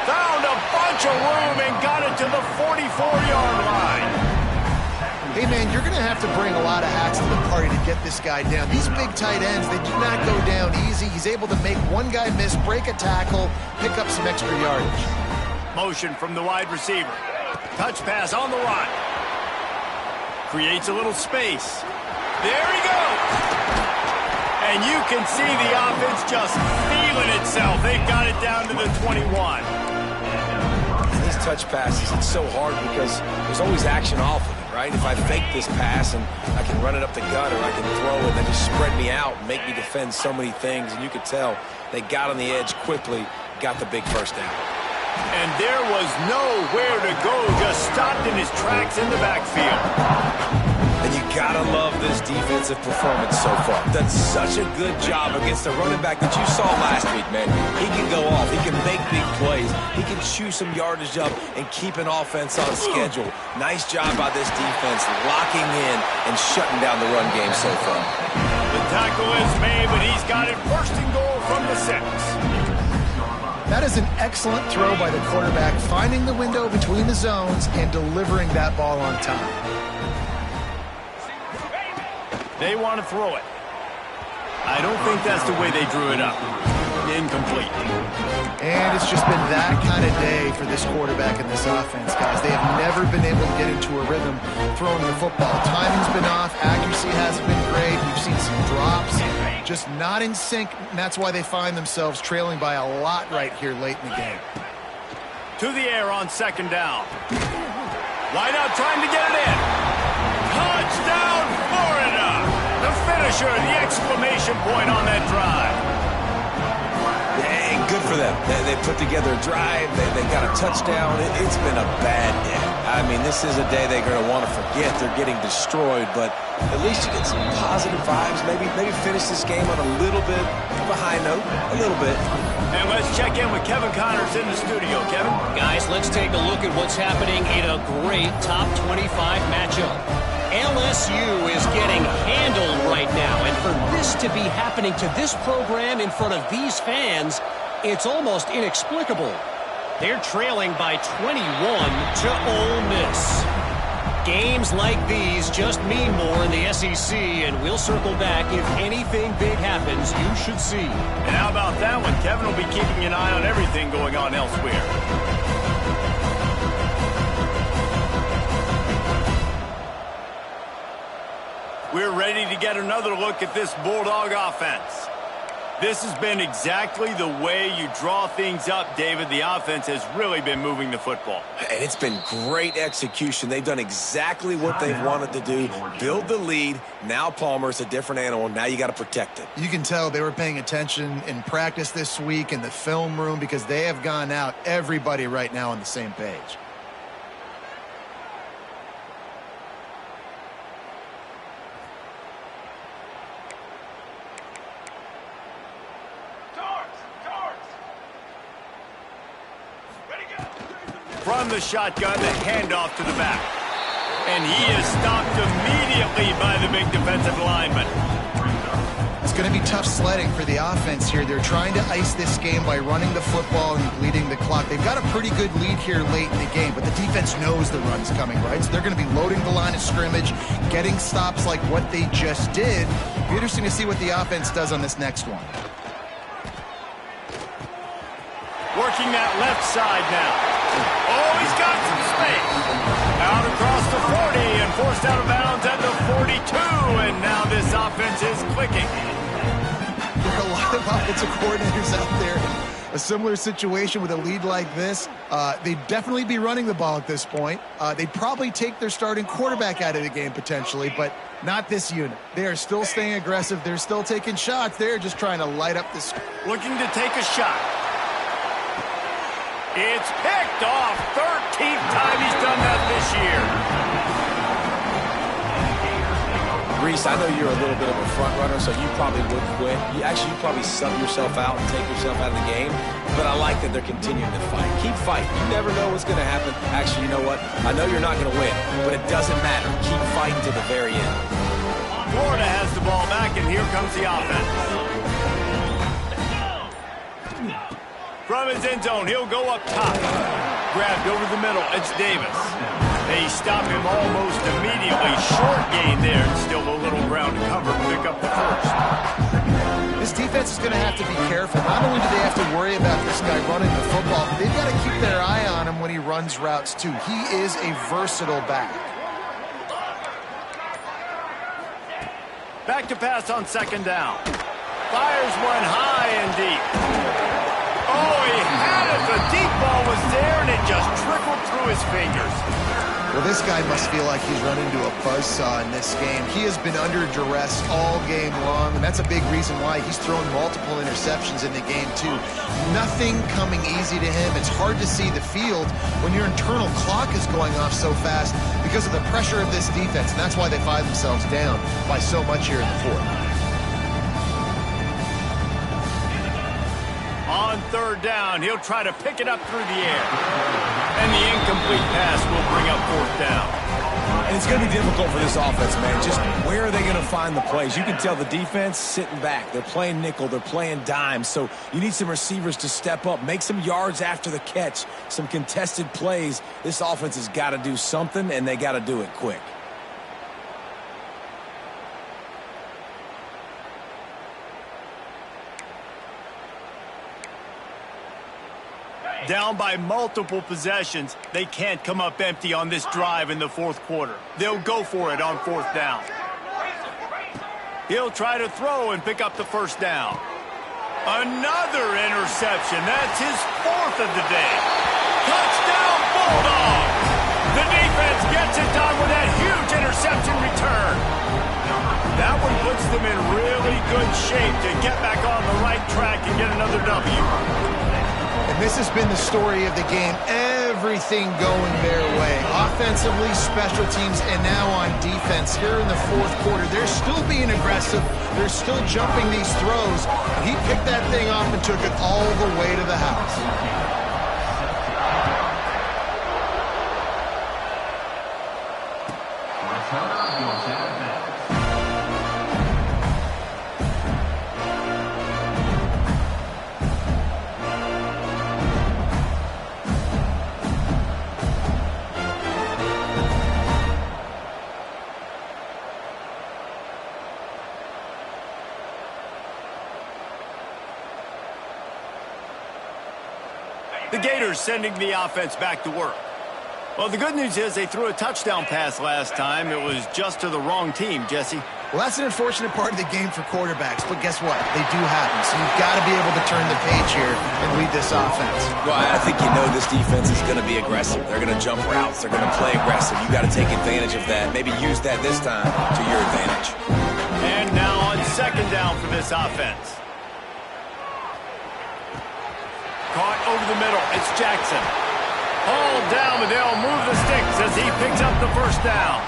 Found a bunch of room and got it to the 44-yard line. Hey, man, you're going to have to bring a lot of hacks to the party to get this guy down. These big tight ends, they do not go down easy. He's able to make one guy miss, break a tackle, pick up some extra yardage. Motion from the wide receiver. Touch pass on the run. Creates a little space. There he goes. And you can see the offense just feeling itself. They've got it down to the 21. These touch passes, it's so hard because there's always action off of it. Right? If I fake this pass and I can run it up the gut or I can throw it and then just spread me out and make me defend so many things. And you could tell they got on the edge quickly, got the big first down. And there was nowhere to go, just stopped in his tracks in the backfield. And you gotta love this defensive performance so far. Done such a good job against the running back that you saw last week, man. He can go off. He can make big plays. He can chew some yardage up and keep an offense on schedule. Nice job by this defense locking in and shutting down the run game so far. The tackle is made, but he's got it first and goal from the 6. That is an excellent throw by the quarterback, finding the window between the zones and delivering that ball on time. They want to throw it. I don't think that's the way they drew it up. Incomplete. And it's just been that kind of day for this quarterback and this offense, guys. They have never been able to get into a rhythm throwing the football. Timing's been off. Accuracy hasn't been great. We've seen some drops. Just not in sync, and that's why they find themselves trailing by a lot right here late in the game. To the air on second down. Wide out trying to get it in. Touchdown, Florida! The finisher, the exclamation point on that drive. Yeah, good for them. They put together a drive. They got a touchdown. It's been a bad day. I mean, this is a day they're going to want to forget. They're getting destroyed, but at least you get some positive vibes. Maybe finish this game on a little bit of a high note. A little bit. And let's check in with Kevin Connors in the studio. Kevin? Guys, let's take a look at what's happening in a great top 25 matchup. LSU is getting handled right now, and for this to be happening to this program in front of these fans, it's almost inexplicable. They're trailing by 21 to Ole Miss. Games like these just mean more in the SEC, and we'll circle back if anything big happens. You should see. And how about that one? Kevin will be keeping an eye on everything going on elsewhere. We're ready to get another look at this Bulldog offense. This has been exactly the way you draw things up, David. The offense has really been moving the football. And it's been great execution. They've done exactly what they've wanted to do. Build the lead. Now Palmer's a different animal. Now you got to protect it. You can tell they were paying attention in practice this week in the film room because they have gone out, everybody right now on the same page. From the shotgun, the handoff to the back. And he is stopped immediately by the big defensive lineman. It's going to be tough sledding for the offense here. They're trying to ice this game by running the football and bleeding the clock. They've got a pretty good lead here late in the game, but the defense knows the run's coming, right? So they're going to be loading the line of scrimmage, getting stops like what they just did. It'll be interesting to see what the offense does on this next one. Working that left side now. Oh, he's got some space. Out across the 40 and forced out of bounds 42, and now this offense is clicking. There are a lot of offensive coordinators out there. A similar situation with a lead like this, they'd definitely be running the ball at this point. They'd probably take their starting quarterback out of the game potentially, but not this unit. They are still staying aggressive. They're still taking shots. They're just trying to light up this. Looking to take a shot. It's picked off. 13th time he's done that this year. Reese, I know you're a little bit of a front runner, so you probably would quit. You probably sub yourself out and take yourself out of the game. But I like that they're continuing to fight. Keep fighting. You never know what's going to happen. Actually, you know what? I know you're not going to win, but it doesn't matter. Keep fighting to the very end. Florida has the ball back, and here comes the offense. From his end zone, he'll go up top. Grabbed over the middle. It's Davis. They stop him almost immediately. Short gain there. Still a little ground to cover to pick up the first. This defense is going to have to be careful. Not only do they have to worry about this guy running the football, but they've got to keep their eye on him when he runs routes too. He is a versatile back. Back to pass on second down. Fires one high and deep. Oh, he had it. The deep ball was there, and it just trickled through his fingers. Well, this guy must feel like he's run into a buzzsaw in this game. He has been under duress all game long, and that's a big reason why he's thrown multiple interceptions in the game, too. Nothing coming easy to him. It's hard to see the field when your internal clock is going off so fast because of the pressure of this defense, and that's why they find themselves down by so much here in the fourth. On third down, he'll try to pick it up through the air. And the incomplete pass will bring up fourth down. And it's going to be difficult for this offense, man. Just where are they going to find the plays? You can tell the defense sitting back. They're playing nickel. They're playing dime. So you need some receivers to step up, make some yards after the catch, some contested plays. This offense has got to do something, and they got to do it quick. Down by multiple possessions, they can't come up empty on this drive in the fourth quarter. They'll go for it on fourth down. He'll try to throw and pick up the first down. Another interception. That's his fourth of the day. Touchdown, Bulldogs! The defense gets it done with that huge interception return. That one puts them in really good shape to get back on the right track and get another W. And this has been the story of the game. Everything going their way. Offensively, special teams, and now on defense. Here in the fourth quarter, they're still being aggressive. They're still jumping these throws. He picked that thing off and took it all the way to the house. The Gators sending the offense back to work. Well, the good news is they threw a touchdown pass last time. It was just to the wrong team, Jesse. Well, that's an unfortunate part of the game for quarterbacks, but guess what? They do happen, so you've got to be able to turn the page here and lead this offense. Well, I think you know this defense is going to be aggressive. They're going to jump routes. They're going to play aggressive. You've got to take advantage of that. Maybe use that this time to your advantage. And now on second down for this offense. Caught over the middle. It's Jackson. Hauled down, but they'll move the sticks as he picks up the first down.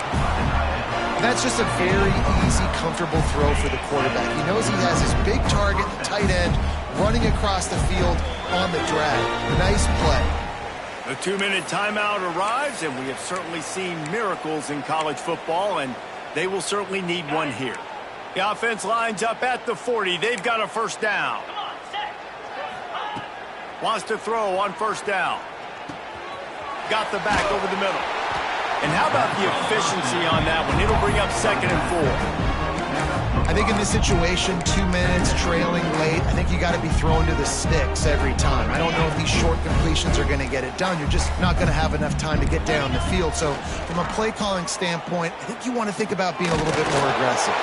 That's just a very easy, comfortable throw for the quarterback. He knows he has his big target, the tight end, running across the field on the drag. Nice play. The 2-minute timeout arrives, and we have certainly seen miracles in college football, and they will certainly need one here. The offense lines up at the 40. They've got a first down. Wants to throw on first down. Got the back over the middle. And how about the efficiency on that one? It'll bring up second and 4. I think in this situation, 2 minutes, trailing late, I think you got to be throwing to the sticks every time. I don't know if these short completions are going to get it done. You're just not going to have enough time to get down the field. So from a play calling standpoint, I think you want to think about being a little bit more aggressive.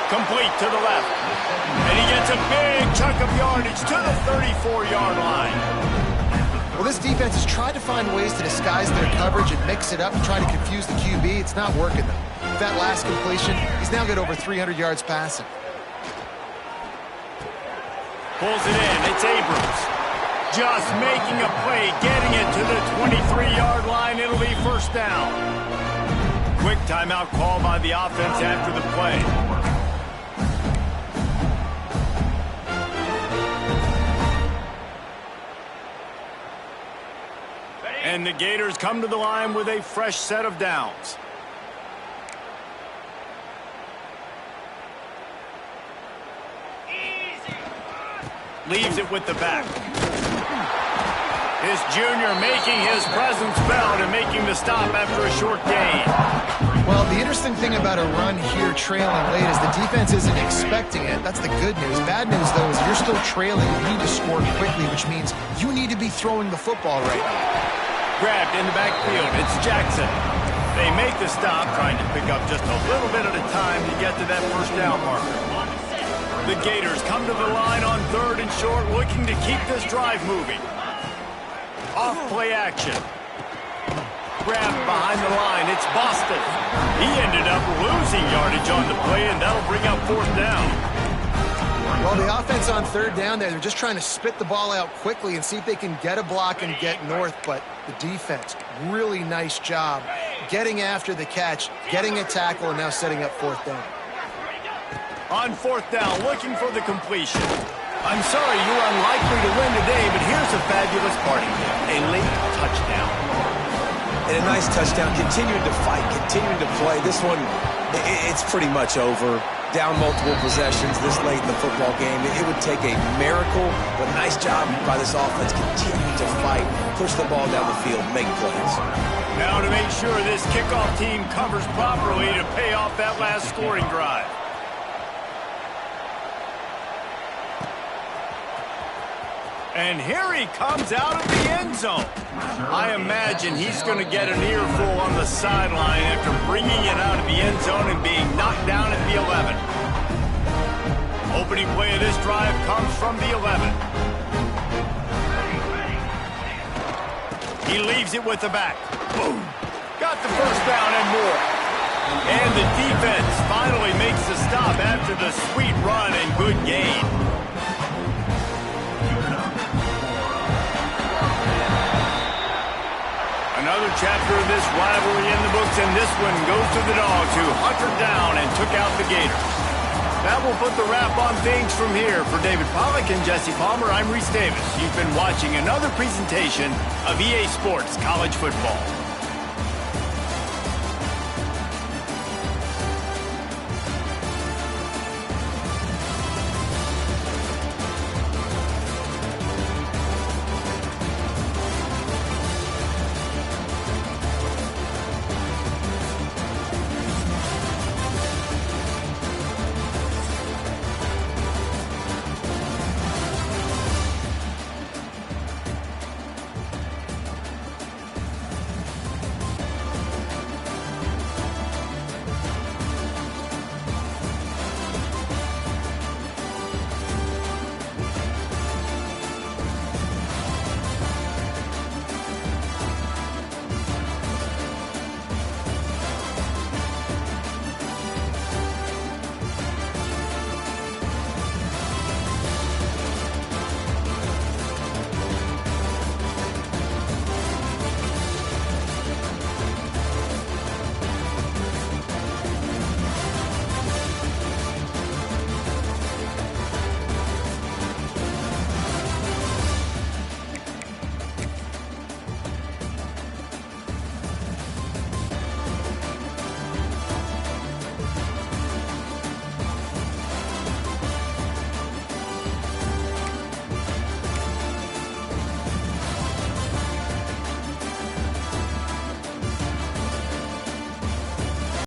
Complete to the left. And he gets a big chunk of yardage to the 34-yard line. Well, this defense has tried to find ways to disguise their coverage and mix it up and try to confuse the QB. It's not working, though. With that last completion, he's now got over 300 yards passing. Pulls it in. It's Abrams. Just making a play, getting it to the 23-yard line. It'll be first down. Quick timeout call by the offense after the play. And the Gators come to the line with a fresh set of downs. Leaves it with the back. His junior making his presence felt and making the stop after a short gain. Well, the interesting thing about a run here trailing late is the defense isn't expecting it. That's the good news. Bad news, though, is you're still trailing. You need to score quickly, which means you need to be throwing the football right now. Grabbed in the backfield. It's Jackson. They make the stop, trying to pick up just a little bit at a time to get to that first down marker. The Gators come to the line on 3rd and short, looking to keep this drive moving. Off play action. Grabbed behind the line. It's Boston. He ended up losing yardage on the play, and that'll bring up 4th down. Well, the offense on 3rd down there, they're just trying to spit the ball out quickly and see if they can get a block and get north, but the defense, really nice job getting after the catch, getting a tackle, and now setting up 4th down. On 4th down, looking for the completion. I'm sorry you're unlikely to win today, but here's a fabulous party. A late touchdown. And a nice touchdown, continuing to fight, continuing to play. This one, it's pretty much over. Down multiple possessions this late in the football game. It would take a miracle, but nice job by this offense continuing to fight, push the ball down the field, make plays. Now to make sure this kickoff team covers properly to pay off that last scoring drive. And here he comes out of the end zone. I imagine he's going to get an earful on the sideline after bringing it out of the end zone and being knocked down at the 11. Opening play of this drive comes from the 11. He leaves it with the back. Boom. Got the first down and more. And the defense finally makes the stop after the sweet run and good gain. Another chapter of this rivalry in the books, and this one goes to the Dogs, who hunkered down and took out the Gators. That will put the wrap on things from here. For David Pollack and Jesse Palmer, I'm Reese Davis. You've been watching another presentation of EA Sports College Football.